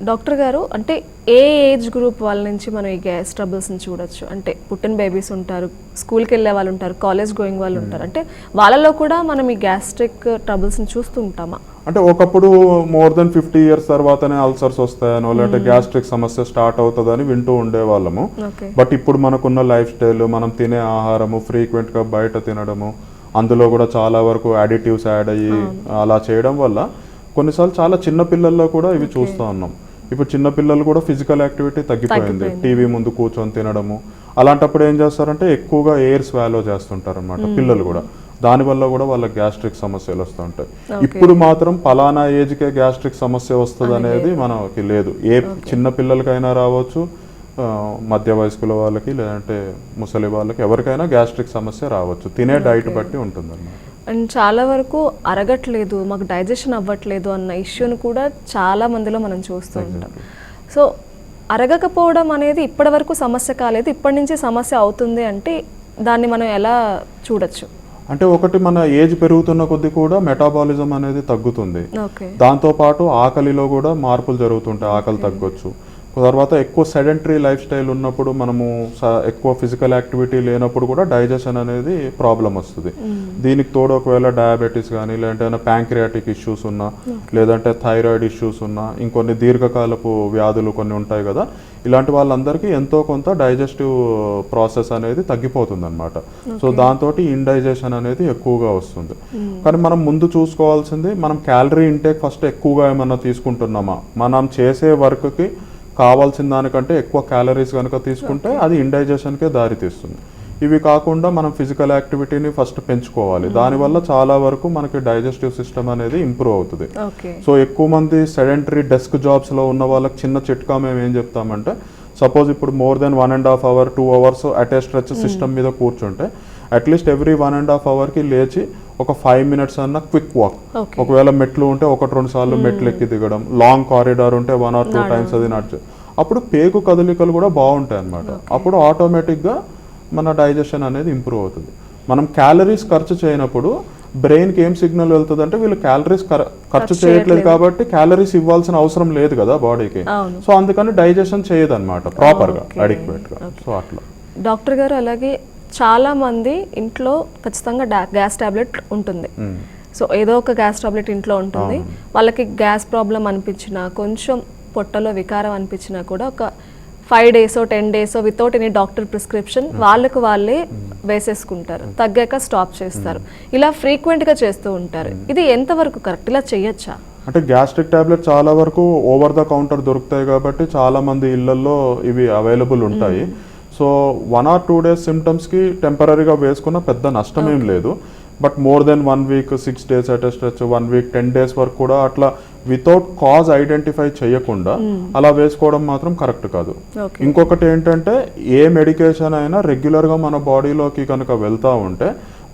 డాక్టర్ గారు, అంటే ఏ ఏజ్ గ్రూప్ వాళ్ళ నుంచి మనం ఈ గ్యాస్ ట్రబుల్స్ని చూడొచ్చు? అంటే పుట్టిన బేబీస్ ఉంటారు, స్కూల్కి వెళ్ళే వాళ్ళు ఉంటారు, కాలేజ్ గోయింగ్ వాళ్ళు ఉంటారు. అంటే వాళ్ళలో కూడా మనం ఈ గ్యాస్ట్రిక్ ట్రబుల్స్ని చూస్తూ ఉంటామా? అంటే ఒకప్పుడు మోర్ దెన్ 50 years తర్వాతనే అల్సర్స్ వస్తాయనో లేదంటే గ్యాస్ట్రిక్ సమస్య స్టార్ట్ అవుతుందని వింటూ ఉండేవాళ్ళము. బట్ ఇప్పుడు మనకున్న లైఫ్ స్టైల్, మనం తినే ఆహారము, ఫ్రీక్వెంట్గా బయట తినడము, అందులో కూడా చాలా వరకు అడిటివ్స్ యాడ్ అయ్యి అలా చేయడం వల్ల కొన్నిసార్లు చాలా చిన్న పిల్లల్లో కూడా ఇవి చూస్తూ ఉన్నాం. ఇప్పుడు చిన్న పిల్లలు కూడా ఫిజికల్ యాక్టివిటీ తగ్గిపోయింది, టీవీ ముందు కూర్చొని తినడము. అలాంటప్పుడు ఏం చేస్తారంటే ఎక్కువగా ఎయిర్ స్వాలో చేస్తుంటారు అనమాట పిల్లలు కూడా. దానివల్ల కూడా వాళ్ళకి గ్యాస్ట్రిక్ సమస్యలు వస్తుంటాయి. ఇప్పుడు మాత్రం పలానా ఏజ్కే గ్యాస్ట్రిక్ సమస్య వస్తుంది అనేది మనకి లేదు. ఏ చిన్న పిల్లలకైనా రావచ్చు, మధ్య వయస్కుల వాళ్ళకి లేదంటే ముసలి వాళ్ళకి, ఎవరికైనా గ్యాస్ట్రిక్ సమస్య రావచ్చు. తినే డైట్ బట్టి ఉంటుంది అన్నమాట. అండ్ చాలా వరకు అరగట్లేదు, మాకు డైజెషన్ అవ్వట్లేదు అన్న ఇష్యూని కూడా చాలా మందిలో మనం చూస్తూ ఉంటాం. సో అరగకపోవడం అనేది ఇప్పటి వరకు సమస్య కాలేదు, ఇప్పటి నుంచి సమస్య అవుతుంది అంటే దాన్ని మనం ఎలా చూడొచ్చు? అంటే ఒకటి, మన ఏజ్ పెరుగుతున్న కొద్దీ కూడా మెటాబాలిజం అనేది తగ్గుతుంది. దాంతోపాటు ఆకలిలో కూడా మార్పులు జరుగుతుంటాయి, ఆకలి తగ్గొచ్చు. తర్వాత ఎక్కువ సెడెంటరీ లైఫ్ స్టైల్ ఉన్నప్పుడు, మనము ఎక్కువ ఫిజికల్ యాక్టివిటీ లేనప్పుడు కూడా డైజెషన్ అనేది ప్రాబ్లం వస్తుంది. దీనికి తోడు ఒకవేళ డయాబెటీస్ కానీ లేదంటే ప్యాంక్రియాటిక్ ఇష్యూస్ ఉన్నా, లేదంటే థైరాయిడ్ ఇష్యూస్ ఉన్నా, ఇంకొన్ని దీర్ఘకాలపు వ్యాధులు కొన్ని ఉంటాయి కదా, ఇలాంటి వాళ్ళందరికీ ఎంతో కొంత డైజెస్టివ్ ప్రాసెస్ అనేది తగ్గిపోతుంది అనమాట. సో దాంతో ఇండైజెషన్ అనేది ఎక్కువగా వస్తుంది. కానీ మనం ముందు చూసుకోవాల్సింది, మనం క్యాలరీ ఇంటేక్ ఫస్ట్ ఎక్కువగా ఏమన్నా తీసుకుంటున్నామా, మనం చేసే వర్క్కి కావాల్సిన దానికంటే ఎక్కువ క్యాలరీస్ కనుక తీసుకుంటే అది ఇండైజెషన్కే దారి తీస్తుంది. ఇవి కాకుండా మనం ఫిజికల్ యాక్టివిటీని ఫస్ట్ పెంచుకోవాలి. దానివల్ల చాలా వరకు మనకి డైజెస్టివ్ సిస్టమ్ అనేది ఇంప్రూవ్ అవుతుంది. సో ఎక్కువ మంది సెడెంటరీ డెస్క్ జాబ్స్లో ఉన్న వాళ్ళకి చిన్న చిట్కా మేము ఏం చెప్తామంటే, సపోజ్ ఇప్పుడు మోర్ దెన్ 1.5 hour 2 hours అటే స్ట్రెచ్ సిస్టమ్ మీద కూర్చుంటే అట్లీస్ట్ ఎవ్రీ 1.5 hourకి లేచి ఒక 5 minutes అన్న క్విక్ వాక్. ఒకవేళ మెట్లు ఉంటే 1-2 సార్లు మెట్లు ఎక్కి దిగడం, లాంగ్ కారిడార్ ఉంటే 1 or 2 times అది నడిచి, అప్పుడు పేగు కదలికలు కూడా బాగుంటాయి అన్నమాట. అప్పుడు ఆటోమేటిక్గా మన డైజెషన్ అనేది ఇంప్రూవ్ అవుతుంది. మనం క్యాలరీస్ ఖర్చు చేయనప్పుడు బ్రెయిన్కి ఏం సిగ్నల్ వెళ్తుంది అంటే, వీళ్ళు క్యాలరీస్ ఖర్చు చేయట్లేదు కాబట్టి క్యాలరీస్ ఇవ్వాల్సిన అవసరం లేదు కదా బాడీకి. సో అందుకని డైజెషన్ చేయదు అనమాట ప్రాపర్గా, అడిక్వేట్గా. సో అట్లా. డాక్టర్ గారు, అలాగే చాలా మంది ఇంట్లో ఖచ్చితంగా గ్యాస్ టాబ్లెట్ ఉంటుంది. సో ఏదో ఒక గ్యాస్ టాబ్లెట్ ఇంట్లో ఉంటుంది. వాళ్ళకి గ్యాస్ ప్రాబ్లం అనిపించినా, కొంచెం పొట్టలో వికారం అనిపించినా కూడా ఒక 5 days 10 days without any doctor prescription వాళ్ళకు వాళ్ళే వేసేసుకుంటారు, తగ్గాక స్టాప్ చేస్తారు. ఇలా ఫ్రీక్వెంట్గా చేస్తూ ఉంటారు. ఇది ఎంతవరకు కరెక్ట్? ఇలా చేయొచ్చా? అంటే గ్యాస్ట్రిక్ టాబ్లెట్ చాలా వరకు ఓవర్ ద కౌంటర్ దొరుకుతాయి కాబట్టి చాలా మంది ఇళ్లలో ఇవి అవైలబుల్ ఉంటాయి. సో 1 or 2 days సిమ్టమ్స్కి టెంపరీగా వేసుకున్న పెద్ద నష్టం ఏం లేదు. But more than 1 week 6 days at stretch 1 week 10 days వరకు కూడా అట్లా వితౌట్ కాజ్ ఐడెంటిఫై చేయకుండా అలా వేసుకోవడం మాత్రం కరెక్ట్ కాదు. ఇంకొకటి ఏంటంటే, ఏ మెడికేషన్ అయినా రెగ్యులర్గా మన బాడీలోకి కనుక వెళ్తూ ఉంటే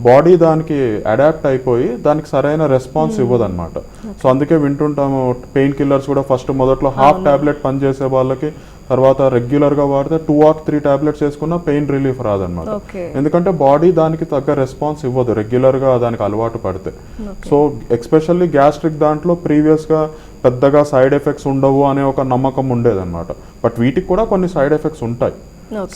బాడీ దానికి అడాప్ట్ అయిపోయి దానికి సరైన రెస్పాన్స్ ఇవ్వదన్నమాట. సో అందుకే వింటుంటాము, పెయిన్ కిల్లర్స్ కూడా ఫస్ట్ మొదట్లో హాఫ్ టాబ్లెట్ పనిచేసే వాళ్ళకి, తర్వాత రెగ్యులర్గా వాడితే 2 or 3 tablets వేసుకున్న పెయిన్ రిలీఫ్ రాదనమాట. ఎందుకంటే బాడీ దానికి తగ్గ రెస్పాన్స్ ఇవ్వదు రెగ్యులర్గా దానికి అలవాటు పడితే. సో ఎక్స్పెషల్లీ గ్యాస్ట్రిక్ దాంట్లో ప్రీవియస్గా పెద్దగా సైడ్ ఎఫెక్ట్స్ ఉండవు అనే ఒక నమ్మకం ఉండేదన్నమాట. బట్ వీటికి కూడా కొన్ని సైడ్ ఎఫెక్ట్స్ ఉంటాయి.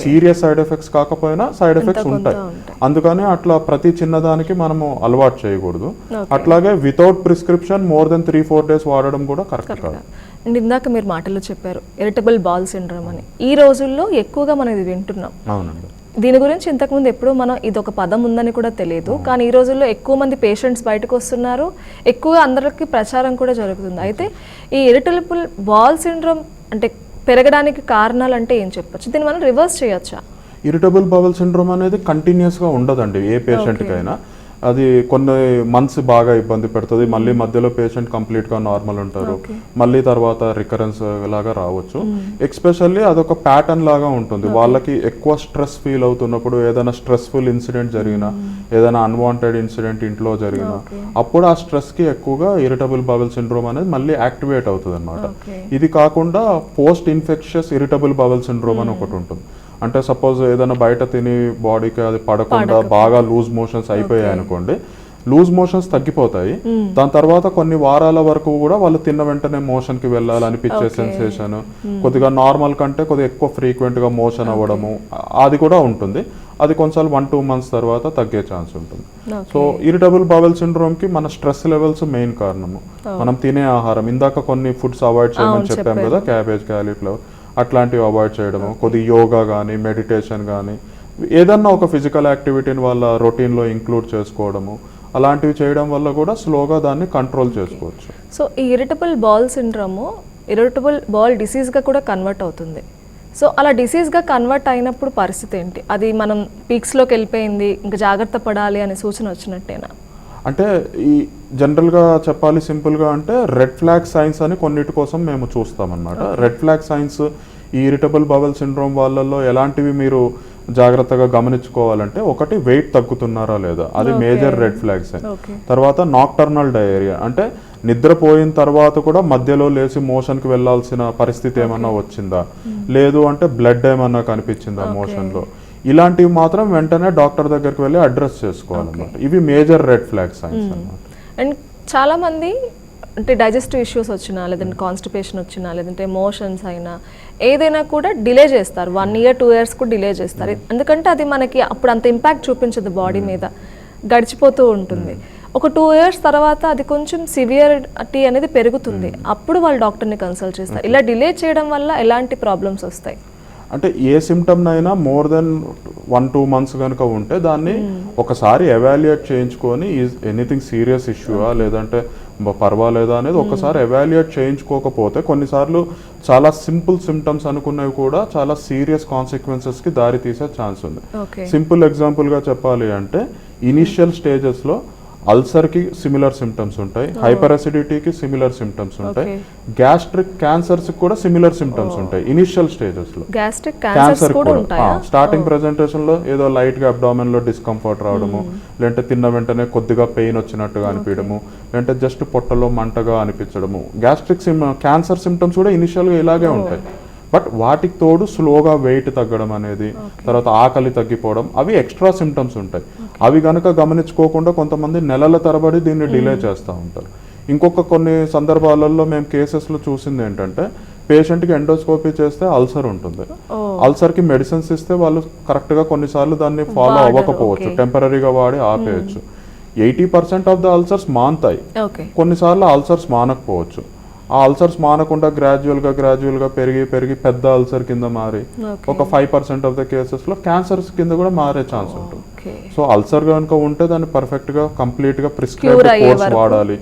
సీరియస్ సైడ్ ఎఫెక్ట్స్ కాకపోయినా సైడ్ ఎఫెక్ట్స్ ఉంటాయి. అందుకని అట్లా ప్రతి చిన్నదానికి మనము అలవాటు చేయకూడదు. అట్లాగే without prescription more than 3-4 days వాడడం కూడా కరెక్ట్ కాదు. అండ్ ఇందాక మీరు మాటల్లో చెప్పారు ఇరిటబుల్ బౌల్ సిండ్రోమ్ అని. ఈ రోజుల్లో ఎక్కువగా మనం ఇది వింటున్నాం. అవునండి. దీని గురించి ఇంతకుముందు ఎప్పుడూ మనం ఇది ఒక పదం ఉందని కూడా తెలియదు, కానీ ఈ రోజుల్లో ఎక్కువ మంది పేషెంట్స్ బయటకు వస్తున్నారు, ఎక్కువగా అందరికి ప్రచారం కూడా జరుగుతుంది. అయితే ఈ ఇరిటబుల్ బౌల్ సిండ్రోమ్ అంటే పెరగడానికి కారణాలు అంటే ఏం చెప్పొచ్చు? దీన్ని మనం రివర్స్ చేయొచ్చా? ఇరిటబుల్ బౌల్ సిండ్రోమ్ అనేది కంటిన్యూస్గా ఉండదండి ఏ పేషెంట్కైనా. అది కొన్ని మంత్స్ బాగా ఇబ్బంది పెడుతుంది, మళ్ళీ మధ్యలో పేషెంట్ కంప్లీట్గా నార్మల్ ఉంటారు, మళ్ళీ తర్వాత రికరెన్స్ లాగా రావచ్చు. ఎక్స్పెషల్లీ అదొక ప్యాటర్న్ లాగా ఉంటుంది. వాళ్ళకి ఎక్కువ స్ట్రెస్ ఫీల్ అవుతున్నప్పుడు, ఏదైనా స్ట్రెస్ఫుల్ ఇన్సిడెంట్ జరిగినా, ఏదైనా అన్వాంటెడ్ ఇన్సిడెంట్ ఇంట్లో జరిగినా, అప్పుడు ఆ స్ట్రెస్కి ఎక్కువగా ఇరిటబుల్ బౌల్ సిండ్రోమ్ అనేది మళ్ళీ యాక్టివేట్ అవుతుంది అనమాట. ఇది కాకుండా post infectious irritable bowel syndrome అని ఒకటి ఉంటుంది. అంటే సపోజ్ ఏదైనా బయట తిని బాడీకి అది పడకుండా బాగా లూజ్ మోషన్స్ అయిపోయాయి అనుకోండి, లూజ్ మోషన్స్ తగ్గిపోతాయి. దాని తర్వాత కొన్ని వారాల వరకు కూడా వాళ్ళు తిన్న వెంటనే మోషన్ కి వెళ్ళాలి అనిపించే సెన్సేషన్, కొద్దిగా నార్మల్ కంటే కొద్దిగా ఎక్కువ ఫ్రీక్వెంట్ గా మోషన్ అవ్వడము అది కూడా ఉంటుంది. అది కొంచెం 1-2 మంత్స్ తర్వాత తగ్గే ఛాన్స్ ఉంటుంది. సో ఇరిటబుల్ బౌల్ సిండ్రోమ్ కి మన స్ట్రెస్ లెవెల్స్ మెయిన్ కారణము. మనం తినే ఆహారం, ఇందాక కొన్ని ఫుడ్స్ అవాయిడ్ చేయమని చెప్పాం కదా, క్యాబేజ్, క్యాలీఫ్లవర్ అట్లాంటివి అవాయిడ్ చేయడము, కొద్ది యోగా కానీ మెడిటేషన్ కానీ ఏదన్నా ఒక ఫిజికల్ యాక్టివిటీని వాళ్ళ రొటీన్లో ఇంక్లూడ్ చేసుకోవడము, అలాంటివి చేయడం వల్ల కూడా స్లోగా దాన్ని కంట్రోల్ చేసుకోవచ్చు. సో ఈ irritable bowel syndrome irritable bowel డిసీజ్గా కూడా కన్వర్ట్ అవుతుంది. సో అలా డిసీజ్గా కన్వర్ట్ అయినప్పుడు పరిస్థితి ఏంటి? అది మనం పీక్స్లోకి వెళ్ళిపోయింది, ఇంకా జాగ్రత్త పడాలి అనే సూచన వచ్చినట్టేనా? అంటే ఈ జనరల్గా చెప్పాలి సింపుల్గా అంటే రెడ్ ఫ్లాగ్ సైన్స్ అని కొన్నిటి కోసం మేము చూస్తామన్నమాట. రెడ్ ఫ్లాగ్ సైన్స్ ఈ ఇరిటబుల్ బౌల్ సిండ్రోమ్ వాళ్ళల్లో ఎలాంటివి మీరు జాగ్రత్తగా గమనించుకోవాలంటే, ఒకటి వెయిట్ తగ్గుతున్నారా లేదా, అది మేజర్ రెడ్ ఫ్లాగ్ సైన్. తర్వాత నాక్టర్నల్ డయేరియా, అంటే నిద్రపోయిన తర్వాత కూడా మధ్యలో లేచి మోషన్కి వెళ్ళాల్సిన పరిస్థితి ఏమన్నా వచ్చిందా, లేదు అంటే బ్లడ్ ఏమన్నా కనిపించిందా మోషన్లో, ఇలాంటివి మాత్రం వెంటనే డాక్టర్ దగ్గరికి వెళ్ళి అడ్రస్ చేసుకోవాలన్నమాట. ఇవి మేజర్ రెడ్ ఫ్లాగ్ సైన్స్ అన్నమాట. అండ్ చాలా మంది అంటే డైజెస్టివ్ ఇష్యూస్ వచ్చినా, లేదంటే కాన్స్టిపేషన్ వచ్చినా, లేదంటే మోషన్స్ అయినా ఏదైనా కూడా డిలే చేస్తారు, 1 year 2 years కూడా డిలే చేస్తారు. ఎందుకంటే అది మనకి అప్పుడు అంత ఇంపాక్ట్ చూపించదు, బాడీ మీద గడిచిపోతూ ఉంటుంది. ఒక 2 years తర్వాత అది కొంచెం సివియరిటీ అనేది పెరుగుతుంది, అప్పుడు వాళ్ళు డాక్టర్ని కన్సల్ట్ చేస్తారు. ఇలా డిలే చేయడం వల్ల ఎలాంటి ప్రాబ్లమ్స్ వస్తాయి? అంటే ఏ సిమ్టమ్నైనా మోర్ దెన్ 1-2 months కనుక ఉంటే దాన్ని ఒకసారి ఎవాల్యుయేట్ చేయించుకొని, ఎనీథింగ్ సీరియస్ ఇష్యూవా లేదంటే పర్వాలేదా అనేది ఒకసారి ఎవాల్యుయేట్ చేయించుకోకపోతే కొన్నిసార్లు చాలా సింపుల్ సిమ్టమ్స్ అనుకున్నవి కూడా చాలా సీరియస్ కాన్సిక్వెన్సెస్కి దారి తీసే ఛాన్స్ ఉంది. సింపుల్ ఎగ్జాంపుల్గా చెప్పాలి అంటే, ఇనిషియల్ స్టేజెస్లో అల్సర్కి సిమిలర్ సిమ్టమ్స్ ఉంటాయి, హైపర్ అసిడిటీకి సిమిలర్ సిమ్టమ్స్ ఉంటాయి, గ్యాస్ట్రిక్ క్యాన్సర్స్ కూడా సిమిలర్ సిమ్టమ్స్ ఉంటాయి ఇనిషియల్ స్టేజెస్ లో. క్యాన్సర్ కూడా స్టార్టింగ్ ప్రెజెంటేషన్ లో ఏదో లైట్ గా అబ్డామిన్ లో డిస్కంఫర్ట్ రావడము, లేదంటే తిన్న వెంటనే కొద్దిగా పెయిన్ వచ్చినట్టుగా అనిపించడము, లేదంటే జస్ట్ పొట్టలో మంటగా అనిపించడము, గ్యాస్ట్రిక్ క్యాన్సర్ సిమ్టమ్స్ కూడా ఇనిషియల్ గా ఇలాగే ఉంటాయి. బట్ వాటికి తోడు స్లోగా వెయిట్ తగ్గడం అనేది, తర్వాత ఆకలి తగ్గిపోవడం, అవి ఎక్స్ట్రా సిమ్టమ్స్ ఉంటాయి. అవి కనుక గమనించుకోకుండా కొంతమంది నెలల తరబడి దీన్ని డిలే చేస్తూ ఉంటారు. ఇంకొక కొన్ని సందర్భాలలో మేము కేసెస్లో చూసింది ఏంటంటే, పేషెంట్కి ఎండోస్కోపీ చేస్తే అల్సర్ ఉంటుంది, అల్సర్కి మెడిసిన్స్ ఇస్తే వాళ్ళు కరెక్ట్గా కొన్నిసార్లు దాన్ని ఫాలో అవ్వకపోవచ్చు, టెంపరీగా వాడి ఆపేయచ్చు. 80% ఆఫ్ ద అల్సర్స్ మానుతాయి, కొన్నిసార్లు అల్సర్స్ మానకపోవచ్చు. ఆ అల్సర్స్ మానకుండా గ్రాడ్యువల్గా పెరిగి పెద్ద అల్సర్ కింద మారి ఒక 5% ఆఫ్ ద కేసెస్లో క్యాన్సర్స్ కింద కూడా మారే ఛాన్స్ ఉంటుంది. సో అల్సర్ కనుక ఉంటే దాన్ని పర్ఫెక్ట్గా కంప్లీట్గా ప్రిస్క్రైబ్డ్ కోర్స్ వాడాలి.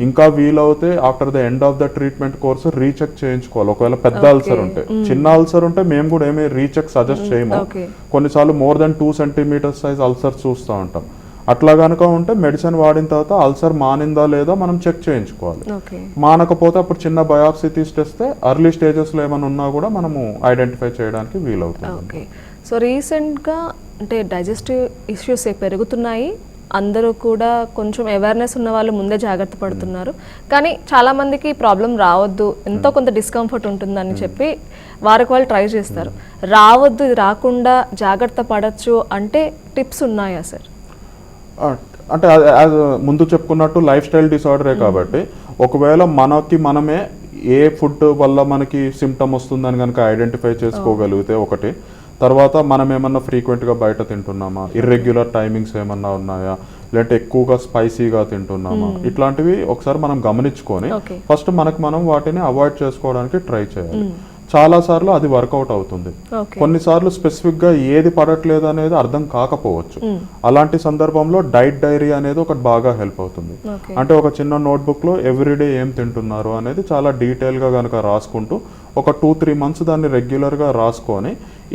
ఇంకా వీలవుతే after the end of the treatment course recheck చేయించుకోవాలి. ఒకవేళ పెద్ద అల్సర్ ఉంటే, చిన్న అల్సర్ ఉంటే మేము కూడా ఏమీ రీచెక్ సజెస్ట్ చేయము. కొన్నిసార్లు more than 2 centimeter size ulcer చూస్తూ ఉంటాం. అట్లా కనుక ఉంటే మెడిసిన్ వాడిన తర్వాత అల్సర్ మానిందా లేదా మనం చెక్ చేయించుకోవాలి. మానకపోతే అప్పుడు చిన్న బయాప్సీ తీసేస్తే అర్లీ స్టేజెస్లో ఏమైనా ఉన్నా కూడా మనము ఐడెంటిఫై చేయడానికి వీలవుతుంది. సో రీసెంట్గా అంటే డైజెస్టివ్ ఇష్యూస్ పెరుగుతున్నాయి, అందరూ కూడా కొంచెం అవేర్నెస్ ఉన్న వాళ్ళు ముందే జాగ్రత్త పడుతున్నారు. కానీ చాలామందికి ప్రాబ్లం రావద్దు, ఎంతో కొంత డిస్కంఫర్ట్ ఉంటుందని చెప్పి వారికి వాళ్ళు ట్రై చేస్తారు. రావద్దు, ఇది రాకుండా జాగ్రత్త పడచ్చు అంటే టిప్స్ ఉన్నాయా సార్? అంటే ముందు చెప్పుకున్నట్టు లైఫ్ స్టైల్ డిసార్డరే కాబట్టి, ఒకవేళ మనమే ఏ ఫుడ్ వల్ల మనకి సిమ్టమ్ వస్తుందని కనుక ఐడెంటిఫై చేసుకోగలిగితే ఒకటి, తర్వాత మనం ఏమన్నా ఫ్రీక్వెంట్గా బయట తింటున్నామా, ఇర్రెగ్యులర్ టైమింగ్స్ ఏమన్నా ఉన్నాయా, లేదంటే ఎక్కువగా స్పైసీగా తింటున్నామా, ఇట్లాంటివి ఒకసారి మనం గమనించుకొని ఫస్ట్ మనం వాటిని అవాయిడ్ చేసుకోవడానికి ట్రై చేయాలి. చాలాసార్లు అది వర్కౌట్ అవుతుంది. ఓకే. కొన్నిసార్లు స్పెసిఫిక్గా ఏది పడట్లేదు అనేది అర్థం కాకపోవచ్చు. అలాంటి సందర్భంలో డైట్ డైరీ అనేది ఒకటి బాగా హెల్ప్ అవుతుంది. ఓకే. అంటే ఒక చిన్న నోట్బుక్లో ఎవ్రీడే ఏం తింటున్నారు అనేది చాలా డీటెయిల్గా కనుక రాసుకుంటూ ఒక 2-3 మంత్స్ దాన్ని రెగ్యులర్గా రాసుకొని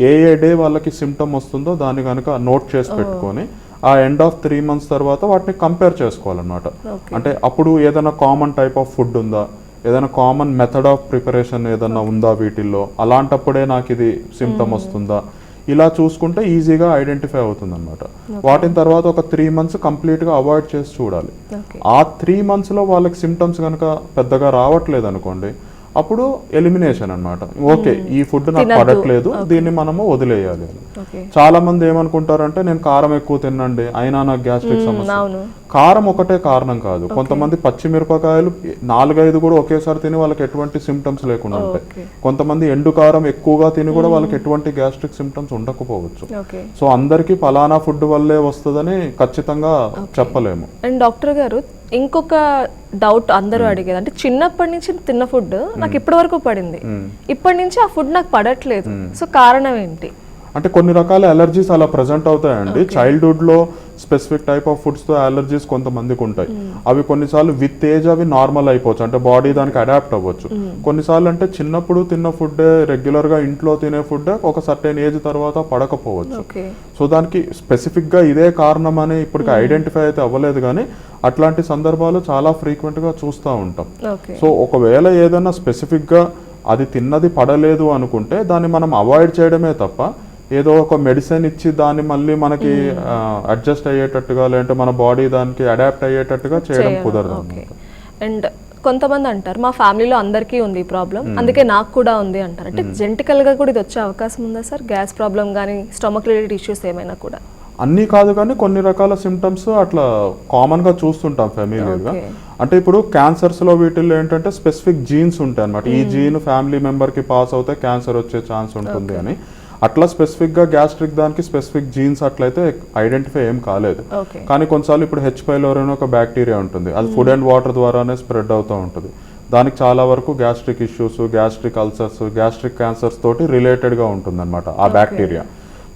ఏ డే వాళ్ళకి సిమ్టమ్ వస్తుందో దాన్ని కనుక నోట్ చేసి పెట్టుకొని ఆ ఎండ్ ఆఫ్ 3 మంత్స్ తర్వాత వాటిని కంపేర్ చేసుకోవాలన్నమాట. అంటే అప్పుడు ఏదైనా కామన్ టైప్ ఆఫ్ ఫుడ్ ఉందా, ఏదైనా కామన్ మెథడ్ ఆఫ్ ప్రిపరేషన్ ఏదైనా ఉందా వీటిల్లో, అలాంటప్పుడే నాకు ఇది సిమ్టమ్ వస్తుందా, ఇలా చూసుకుంటే ఈజీగా ఐడెంటిఫై అవుతుంది అనమాట. వాటిని తర్వాత ఒక 3 మంత్స్ కంప్లీట్గా అవాయిడ్ చేసి చూడాలి. ఆ 3 మంత్స్లో వాళ్ళకి సిమ్టమ్స్ కనుక పెద్దగా రావట్లేదు అనుకోండి, అప్పుడు ఎలిమినేషన్ అన్నమాట. ఓకే, ఈ ఫుడ్ నాకు పడట్లేదు, దీన్ని మనము వదిలేయాలి అని. చాలా మంది ఏమనుకుంటారంటే నేను కారం ఎక్కువ తినండి అయినా నాకు గ్యాస్ట్రిక్ సమస్య. కారం ఒకటే కారణం కాదు, కొంతమంది పచ్చిమిరపకాయలు 4-5 కూడా ఒకేసారి తిని వాళ్ళకి ఎటువంటి సిమ్టమ్స్ లేకుండా ఉంటాయి. కొంతమంది ఎండు కారం ఎక్కువగా తిని కూడా వాళ్ళకి ఎటువంటి గ్యాస్ట్రిక్ సిమ్టమ్స్ ఉండకపోవచ్చు. సో అందరికీ ఫలానా ఫుడ్ వల్లే వస్తుందని ఖచ్చితంగా చెప్పలేము. అండ్ డాక్టర్ గారు, ఇంకొక డౌట్ అందరూ అడిగేది, అంటే చిన్నప్పటి నుంచి తిన్న ఫుడ్ నాకు ఇప్పటి వరకు పడింది, ఇప్పటి నుంచి ఆ ఫుడ్ నాకు పడట్లేదు, సో కారణం ఏంటి? అంటే కొన్ని రకాల అలర్జీస్ అలా ప్రజెంట్ అవుతాయండి. చైల్డ్హుడ్ లో స్పెసిఫిక్ టైప్ ఆఫ్ ఫుడ్స్ తో అలర్జీస్ కొంతమందికి ఉంటాయి. అవి కొన్నిసార్లు విత్ ఏజ్ అవి నార్మల్ అయిపోవచ్చు, అంటే బాడీ దానికి అడాప్ట్ అవ్వచ్చు. కొన్నిసార్లు అంటే చిన్నప్పుడు తిన్న ఫుడ్, రెగ్యులర్ గా ఇంట్లో తినే ఫుడ్ ఒక సర్టెన్ ఏజ్ తర్వాత పడకపోవచ్చు. సో దానికి స్పెసిఫిక్ గా ఇదే కారణం అని ఇప్పటికి ఐడెంటిఫై అయితే అవ్వలేదు, కానీ అట్లాంటి సందర్భాలు చాలా ఫ్రీక్వెంట్ గా చూస్తూ ఉంటాం. సో ఒకవేళ ఏదైనా స్పెసిఫిక్ గా అది తిన్నది పడలేదు అనుకుంటే దాన్ని మనం అవాయిడ్ చేయడమే తప్ప ఏదో ఒక మెడిసిన్ ఇచ్చి దాన్ని మళ్ళీ మనకి అడ్జస్ట్ అయ్యేటట్టుగా, లేదంటే మన బాడీ దానికి అడాప్ట్ అయ్యేటట్టుగా చేయడం కుదరదు. అండ్ కొంతమంది అంటారు మా ఫ్యామిలీలో అందరికీ ఉంది ఈ ప్రాబ్లం, అందుకే నాకు కూడా ఉంది అంటారు. అంటే జెనెటికల్ గా కూడా ఇది వచ్చే అవకాశం ఉందా సార్? గ్యాస్ ప్రాబ్లం కానీ స్టమక్ రిలేటెడ్ ఇష్యూస్ ఏమైనా కూడా? అన్నీ కాదు, కానీ కొన్ని రకాల సిమ్టమ్స్ అట్లా కామన్ గా చూస్తుంటాం ఫ్యామిలీగా. అంటే ఇప్పుడు క్యాన్సర్స్ లో వీటిల్లో ఏంటంటే స్పెసిఫిక్ జీన్స్ ఉంటాయి అనమాట. ఈ జీన్ ఫ్యామిలీ మెంబర్ కి పాస్ అవుతే క్యాన్సర్ వచ్చే ఛాన్స్ ఉంటుంది అని. అట్లా స్పెసిఫిక్ గా గ్యాస్ట్రిక్ దానికి స్పెసిఫిక్ జీన్స్ అట్లయితే ఐడెంటిఫై ఏం కాలేదు. కానీ కొన్నిసార్లు ఇప్పుడు H. pylori అనే ఒక బ్యాక్టీరియా ఉంటుంది, అది ఫుడ్ అండ్ వాటర్ ద్వారానే స్ప్రెడ్ అవుతూ ఉంటుంది. దానికి చాలా వరకు gastric issues, gastric ulcers, gastric cancers తోటి రిలేటెడ్ గా ఉంటుంది అనమాట ఆ బ్యాక్టీరియా.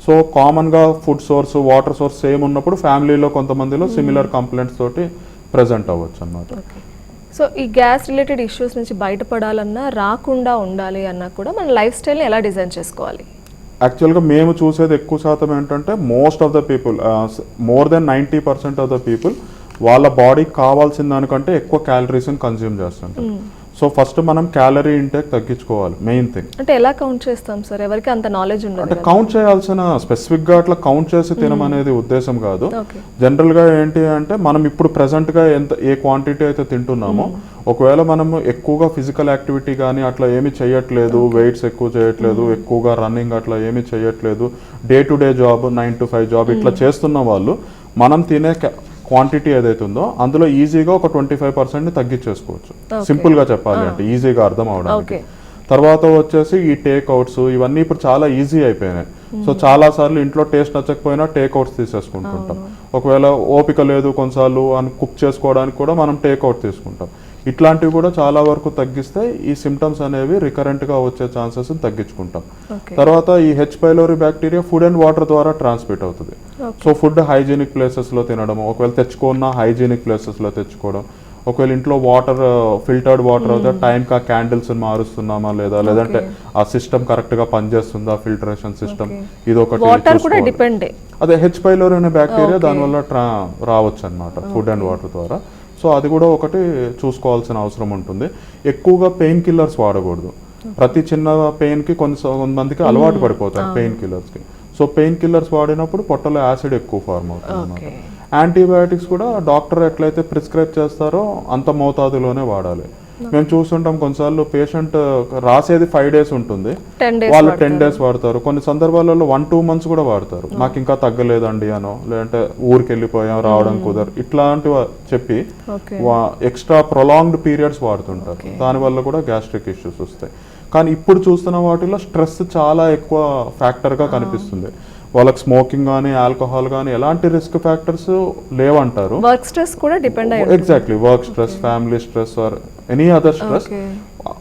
సో కామన్ గా food source, water source same ఉన్నప్పుడు ఫ్యామిలీలో కొంతమందిలో సిమిలర్ కంప్లైంట్స్ తోటి ప్రెజెంట్ అవ్వచ్చు అనమాట. సో ఈ గ్యాస్ రిలేటెడ్ ఇష్యూస్ నుంచి బయటపడాలన్నా, రాకుండా ఉండాలి అన్నా కూడా మన లైఫ్ స్టైల్ని ఎలా డిజైన్ చేసుకోవాలి? యాక్చువల్గా మేము చూసేది ఎక్కువ శాతం ఏంటంటే most of the people, more than 90% of the people వాళ్ళ బాడీకి కావాల్సిన దానికంటే ఎక్కువ క్యాలరీస్ని కన్జ్యూమ్ చేస్తుంటారు. సో ఫస్ట్ మనం క్యాలరీ ఇంటేక్ తగ్గించుకోవాలి, మెయిన్ థింగ్. అంటే ఎలా కౌంట్ చేస్తాం సార్? ఎవరికి అంత నాలెడ్జ్ ఉండదు. అంటే కౌంట్ చేయాల్సిన స్పెసిఫిక్ గా అట్లా కౌంట్ చేసి తినమనేది ఉద్దేశం కాదు. జనరల్ గా ఏంటి అంటే మనం ఇప్పుడు ప్రెసెంట్ గా ఏ క్వాంటిటీ అయితే తింటున్నామో, ఒకవేళ మనం ఎక్కువగా ఫిజికల్ యాక్టివిటీ కానీ అట్లా ఏమి చేయట్లేదు, వెయిట్స్ ఎక్కువ చేయట్లేదు, ఎక్కువగా రన్నింగ్ అట్లా ఏమి చేయట్లేదు, day to day job 9 to 5 job ఇట్లా చేస్తున్న వాళ్ళు మనం తినే క్వాంటిటీ ఏదైతే ఉందో అందులో ఈజీగా ఒక 25% తగ్గించేసుకోవచ్చు. సింపుల్ గా చెప్పాలి అంటే ఈజీగా అర్థం అవడానికి. తర్వాత వచ్చేసి ఈ టేక్ అవుట్స్ ఇవన్నీ ఇప్పుడు చాలా ఈజీ అయిపోయినాయి. సో చాలా సార్లు ఇంట్లో టేస్ట్ నచ్చకపోయినా టేక్ అవుట్స్ తీసేసుకుంటుంటాం. ఒకవేళ ఓపిక లేదు కొన్నిసార్లు కుక్ చేసుకోవడానికి కూడా మనం టేక్ అవుట్ తీసుకుంటాం. ఇట్లాంటివి కూడా చాలా వరకు తగ్గిస్తే ఈ సిమ్టమ్స్ అనేవి రికరెంట్ గా వచ్చే ఛాన్సెస్ తగ్గించుకుంటాం. తర్వాత ఈ H. pylori bacteria food and water ద్వారా ట్రాన్స్మిట్ అవుతుంది. సో ఫుడ్ హైజీనిక్ ప్లేసెస్ లో తినడం, ఒకవేళ తెచ్చుకున్న హైజీనిక్ ప్లేసెస్ లో తెచ్చుకోవడం, ఒకవేళ ఇంట్లో వాటర్ ఫిల్టర్డ్ వాటర్ అవుతే టైంకి ఆ క్యాండిల్స్ మారుస్తున్నామా లేదా, లేదంటే ఆ సిస్టమ్ కరెక్ట్ గా పనిచేస్తుందా, ఫిల్టరేషన్ సిస్టమ్, ఇది ఒకటి. అదే H. pylori అనే బ్యాక్టీరియా దానివల్ల రావచ్చు అనమాట ఫుడ్ అండ్ వాటర్ ద్వారా. సో అది కూడా ఒకటి చూసుకోవాల్సిన అవసరం ఉంటుంది. ఎక్కువగా పెయిన్ కిల్లర్స్ వాడకూడదు. ప్రతి చిన్న పెయిన్కి కొంతమందికి అలవాటు పడిపోతారు పెయిన్ కిల్లర్స్కి. సో పెయిన్ కిల్లర్స్ వాడినప్పుడు పొట్టలో యాసిడ్ ఎక్కువ ఫార్మ్ అవుతుంది అన్నమాట. యాంటీబయాటిక్స్ కూడా డాక్టర్ ఎట్లయితే ప్రిస్క్రైబ్ చేస్తారో అంత మోతాదులోనే వాడాలి. మేము చూస్తుంటాం కొన్నిసార్లు పేషెంట్ రాసేది 5 days ఉంటుంది, వాళ్ళు 10 days వాడతారు. కొన్ని సందర్భాలలో 1-2 months కూడా వాడతారు. మాకు ఇంకా తగ్గలేదండి అనో, లేదంటే ఊరికి వెళ్ళిపోయాం రావడం కుదరు, ఇట్లాంటివి చెప్పి ఎక్స్ట్రా ప్రొలాంగ్డ్ పీరియడ్స్ వాడుతుంటారు. దానివల్ల కూడా గ్యాస్ట్రిక్ ఇష్యూస్ వస్తాయి. కానీ ఇప్పుడు చూస్తున్న వాటిలో స్ట్రెస్ చాలా ఎక్కువ ఫ్యాక్టర్గా కనిపిస్తుంది. వాళ్ళకి స్మోకింగ్ కానీ ఆల్కహాల్ కానీ ఎలాంటి రిస్క్ ఫ్యాక్టర్స్ లేవంటారు. వర్క్ స్ట్రెస్ కూడా డిపెండ్ అయ్యి exactly work stress, family stress or any other stress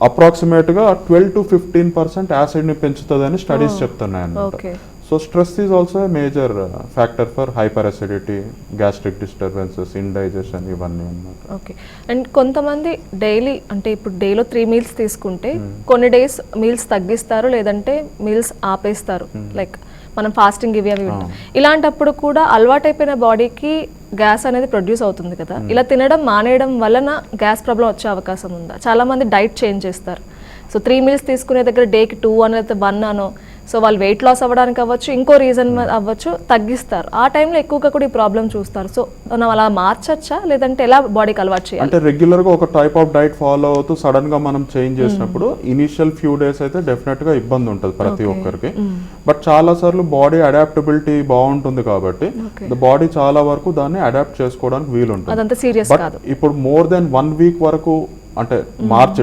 అప్రాక్సిమేట్గా 12-15% యాసిడ్ని పెంచుతుందని స్టడీస్ చెప్తున్నాయి అన్నమాట. Okay. So stress is also a major factor for hyper acidity, gastric disturbances, indigestion ఇవన్నీ అన్నమాట. ఓకే. అండ్ కొంతమంది డైలీ అంటే ఇప్పుడు డేలో 3 మీల్స్ తీసుకుంటే కొన్ని డేస్ మీల్స్ తగ్గిస్తారు, లేదంటే మీల్స్ ఆపేస్తారు. లైక్ మనం ఫాస్టింగ్ ఇవి అవి ఉంటాం. ఇలాంటప్పుడు కూడా అలవాటైపోయిన బాడీకి గ్యాస్ అనేది ప్రొడ్యూస్ అవుతుంది కదా, ఇలా తినడం మానేయడం వలన గ్యాస్ ప్రాబ్లం వచ్చే అవకాశం ఉందా? చాలా మంది డైట్ చేంజ్ చేస్తారు. సో 3 మీల్స్ తీసుకునే దగ్గర డేకి 2 అనో 1 అనో, సో వాళ్ళు వెయిట్ లాస్ అవ్వడానికి అవ్వచ్చు, ఇంకో రీజన్ అవ్వచ్చు, తగ్గిస్తారు. ఆ టైంలో ఎక్కువగా కూడా ఈ ప్రాబ్లం చూస్తారు. సో మనం అలా మార్చచ్చా, లేదంటే ఎలా బాడీకి అలవాటు చేయాలి? అంటే రెగ్యులర్గా ఒక టైప్ ఆఫ్ డైట్ ఫాలో అవుతూ సడన్గా మనం చేంజ్ చేసినప్పుడు ఇనిషియల్ ఫ్యూ డేస్ అయితే డెఫినెట్గా ఇబ్బంది ఉంటుంది ప్రతి ఒక్కరికి. బట్ చాలా సార్లు బాడీ అడాప్టబిలిటీ బాగుంటుంది కాబట్టి బాడీ చాలా వరకు దాన్ని అడాప్ట్ చేసుకోవడానికి వీలుంటుంది. అదంతా సీరియస్ కాదు. ఇప్పుడు మోర్ దెన్ 1 వీక్ వరకు అంటే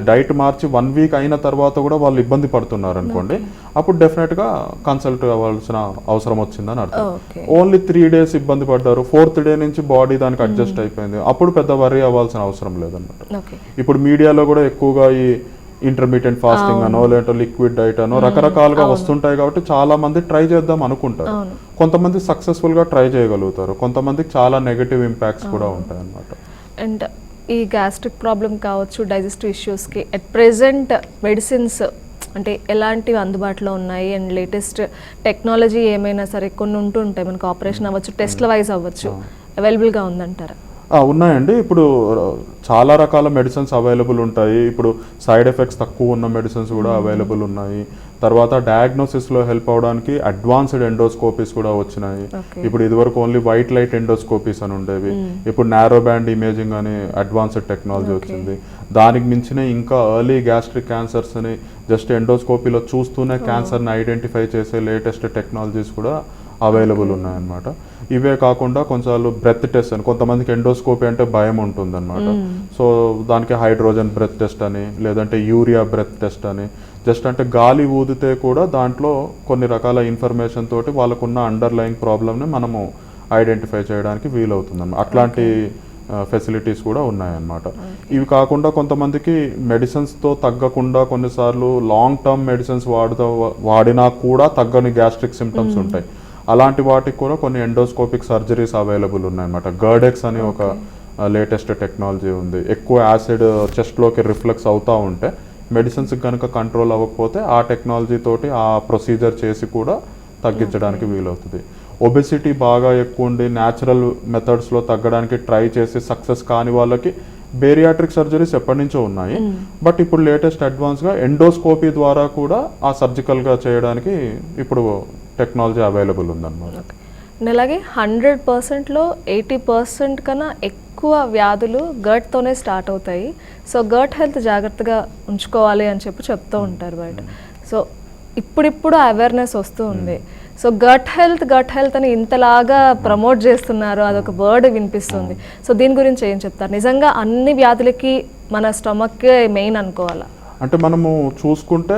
డైట్ మార్చి 1 వీక్ అయిన తర్వాత కూడా వాళ్ళు ఇబ్బంది పడుతున్నారు అనుకోండి, అప్పుడు డెఫినెట్గా కన్సల్ట్ అవ్వాల్సిన అవసరం వచ్చిందని అర్థం. ఓన్లీ 3 డేస్ ఇబ్బంది పడ్డారు, 4th డే నుంచి బాడీ దానికి అడ్జస్ట్ అయిపోయింది, అప్పుడు పెద్ద వరీ అవ్వాల్సిన అవసరం లేదన్నమాట. ఇప్పుడు మీడియాలో కూడా ఎక్కువగా ఈ ఇంటర్మీడియట్ ఫాస్టింగ్ అనో లేదంటే లిక్విడ్ డైట్ అనో రకరకాలుగా వస్తుంటాయి కాబట్టి చాలా మంది ట్రై చేద్దాం అనుకుంటారు. కొంతమంది సక్సెస్ఫుల్ గా ట్రై చేయగలుగుతారు, కొంతమందికి చాలా నెగటివ్ ఇంపాక్ట్స్ కూడా ఉంటాయి అన్నమాట. అండ్ ఈ గ్యాస్ట్రిక్ ప్రాబ్లం కావచ్చు, డైజెస్టివ్ ఇష్యూస్కి అట్ ప్రెజెంట్ మెడిసిన్స్ అంటే ఎలాంటివి అందుబాటులో ఉన్నాయి? అండ్ లేటెస్ట్ టెక్నాలజీ ఏమైనా సరే కొన్ని ఉంటుంటాయి, మనకు ఆపరేషన్ అవ్వచ్చు, టెస్ట్ల వైజ్ అవ్వచ్చు, అవైలబుల్గా ఉందంటారా? ఉన్నాయండి. ఇప్పుడు చాలా రకాల మెడిసిన్స్ అవైలబుల్ ఉంటాయి. ఇప్పుడు సైడ్ ఎఫెక్ట్స్ తక్కువ ఉన్న మెడిసిన్స్ కూడా అవైలబుల్ ఉన్నాయి. తర్వాత డయాగ్నోసిస్లో హెల్ప్ అవడానికి అడ్వాన్స్డ్ ఎండోస్కోపీస్ కూడా వచ్చినాయి. ఇప్పుడు ఇదివరకు ఓన్లీ వైట్ లైట్ ఎండోస్కోపీస్ అని ఉండేవి, ఇప్పుడు నారో బ్యాండ్ ఇమేజింగ్ అని అడ్వాన్స్డ్ టెక్నాలజీ వచ్చింది. దానికి మించిన ఇంకా ఎర్లీ గ్యాస్ట్రిక్ క్యాన్సర్స్ని జస్ట్ ఎండోస్కోపీలో చూస్తూనే క్యాన్సర్ని ఐడెంటిఫై చేసే లేటెస్ట్ టెక్నాలజీస్ కూడా అవైలబుల్ ఉన్నాయన్నమాట. ఇవే కాకుండా కొంచెం బ్రెత్ టెస్ట్ అని, కొంతమందికి ఎండోస్కోపీ అంటే భయం ఉంటుందన్నమాట. సో దానికి హైడ్రోజన్ బ్రెత్ టెస్ట్ అని, లేదంటే యూరియా బ్రెత్ టెస్ట్ అని, జస్ట్ అంటే గాలి ఊదితే కూడా దాంట్లో కొన్ని రకాల ఇన్ఫర్మేషన్ తోటి వాళ్ళకున్న అండర్లయింగ్ ప్రాబ్లమ్ని మనము ఐడెంటిఫై చేయడానికి వీలవుతుందన్నమాట. అట్లాంటి ఫెసిలిటీస్ కూడా ఉన్నాయన్నమాట. ఇవి కాకుండా కొంతమందికి మెడిసిన్స్తో తగ్గకుండా కొన్నిసార్లు లాంగ్ టర్మ్ మెడిసిన్స్ వాడినా కూడా తగ్గని గ్యాస్ట్రిక్ సిమ్టమ్స్ ఉంటాయి. అలాంటి వాటికి కూడా కొన్ని ఎండోస్కోపిక్ సర్జరీస్ అవైలబుల్ ఉన్నాయన్నమాట. గర్డెక్స్ అని ఒక లేటెస్ట్ టెక్నాలజీ ఉంది. ఎక్కువ యాసిడ్ చెస్ట్లోకి రిఫ్లెక్స్ అవుతూ ఉంటే మెడిసిన్స్ కనుక కంట్రోల్ అవ్వకపోతే ఆ టెక్నాలజీ తోటి ఆ ప్రొసీజర్ చేసి కూడా తగ్గించడానికి వీలవుతుంది. ఒబెసిటీ బాగా ఎక్కువ ఉండి న్యాచురల్ మెథడ్స్లో తగ్గడానికి ట్రై చేసి సక్సెస్ కాని వాళ్ళకి బేరియాట్రిక్ సర్జరీస్ ఎప్పటి నుంచో ఉన్నాయి. బట్ ఇప్పుడు లేటెస్ట్ అడ్వాన్స్గా ఎండోస్కోపీ ద్వారా కూడా ఆ సర్జికల్గా చేయడానికి ఇప్పుడు టెక్నాలజీ అవైలబుల్ ఉందన్నమాట. అలాగే 100%లో 80% కన్నా ఎక్కువ వ్యాధులు గట్తోనే స్టార్ట్ అవుతాయి. సో గట్ హెల్త్ జాగ్రత్తగా ఉంచుకోవాలి అని చెప్తూ ఉంటారు బయట. సో ఇప్పుడిప్పుడు అవేర్నెస్ వస్తూ ఉంది. సో గట్ హెల్త్ అని ఇంతలాగా ప్రమోట్ చేస్తున్నారు, అదొక వర్డ్ వినిపిస్తుంది. సో దీని గురించి ఏం చెప్తారు? నిజంగా అన్ని వ్యాధులకి మన స్టమక్ మెయిన్ అనుకోవాలా? అంటే మనము చూసుకుంటే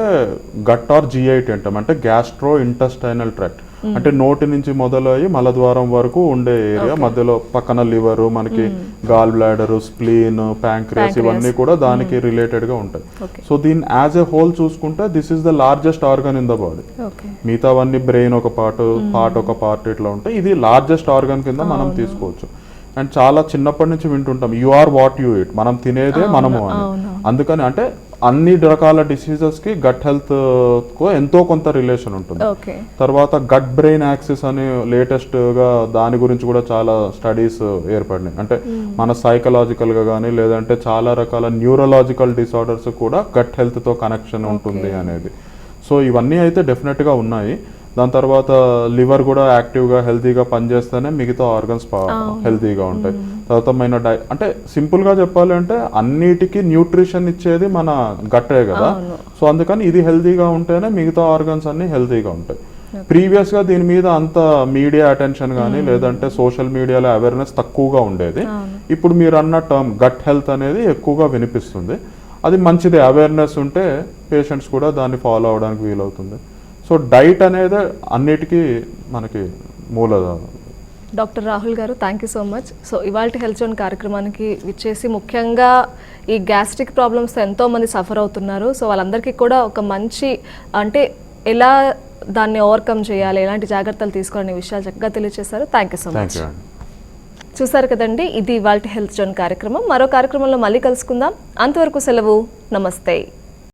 గట్ ఆర్ GIT అంటాం, అంటే గ్యాస్ట్రో ఇంటెస్టైనల్ ట్రాక్ట్. అంటే నోటి నుంచి మొదలయ్యి మలద్వారం వరకు ఉండే ఏరియా, మధ్యలో పక్కన లివర్, మనకి గాల్ బ్లాడర్, స్ప్లీన్, ప్యాంక్రియాస్ ఇవన్నీ కూడా దానికి రిలేటెడ్ గా ఉంటాయి. సో దీన్ని యాజ్ ఎ హోల్ చూసుకుంటే this is the largest organ in the body. మిగతావన్నీ బ్రెయిన్ ఒక పార్ట్, హార్ట్ ఒక పార్ట్ ఇట్లా ఉంటాయి. ఇది లార్జెస్ట్ ఆర్గన్ కింద మనం తీసుకోవచ్చు. అండ్ చాలా చిన్నప్పటి నుంచి వింటుంటాం you are what you eat, మనం తినేదే మనము అని. అందుకని అంటే అన్ని రకాల డిసీజెస్ కి గట్ హెల్త్ కు ఎంతో కొంత రిలేషన్ ఉంటుంది. తర్వాత గట్ బ్రెయిన్ యాక్సిస్ అని లేటెస్ట్ గా దాని గురించి కూడా చాలా స్టడీస్ ఏర్పడినాయి. అంటే మన సైకలాజికల్ గా కానీ లేదంటే చాలా రకాల న్యూరలాజికల్ డిసార్డర్స్ కూడా గట్ హెల్త్ తో కనెక్షన్ ఉంటుంది అనేది. సో ఇవన్నీ అయితే డెఫినెట్ గా ఉన్నాయి. దాని తర్వాత లివర్ కూడా యాక్టివ్గా హెల్తీగా పనిచేస్తేనే మిగతా ఆర్గన్స్ హెల్తీగా ఉంటాయి. తర్వాత అంటే సింపుల్గా చెప్పాలి అంటే అన్నిటికీ న్యూట్రిషన్ ఇచ్చేది మన గట్టే కదా. సో అందుకని ఇది హెల్తీగా ఉంటేనే మిగతా ఆర్గన్స్ అన్ని హెల్తీగా ఉంటాయి. ప్రీవియస్గా దీని మీద అంత మీడియా అటెన్షన్ కానీ లేదంటే సోషల్ మీడియాలో అవేర్నెస్ తక్కువగా ఉండేది. ఇప్పుడు మీరు అన్న టర్మ్ గట్ హెల్త్ అనేది ఎక్కువగా వినిపిస్తుంది. అది మంచిదే, అవేర్నెస్ ఉంటే పేషెంట్స్ కూడా దాన్ని ఫాలో అవడానికి వీలవుతుంది. సో డైట్ అనేది అన్నిటికీ మనకి మూల డాక్టర్ రాహుల్ గారు, thank you so much. So ఇవాళ హెల్త్ జోన్ కార్యక్రమానికి విచ్చేసి ముఖ్యంగా ఈ గ్యాస్ట్రిక్ ప్రాబ్లమ్స్తో ఎంతోమంది సఫర్ అవుతున్నారు. సో వాళ్ళందరికీ కూడా ఒక మంచి అంటే ఎలా దాన్ని ఓవర్కమ్ చేయాలి, ఎలాంటి జాగ్రత్తలు తీసుకోవాలనే విషయాలు చక్కగా తెలియజేశారు. Thank you so much. చూసారు కదండి, ఇది ఇవాళ హెల్త్ జోన్ కార్యక్రమం. మరో కార్యక్రమంలో మళ్ళీ కలుసుకుందాం. అంతవరకు సెలవు. నమస్తే.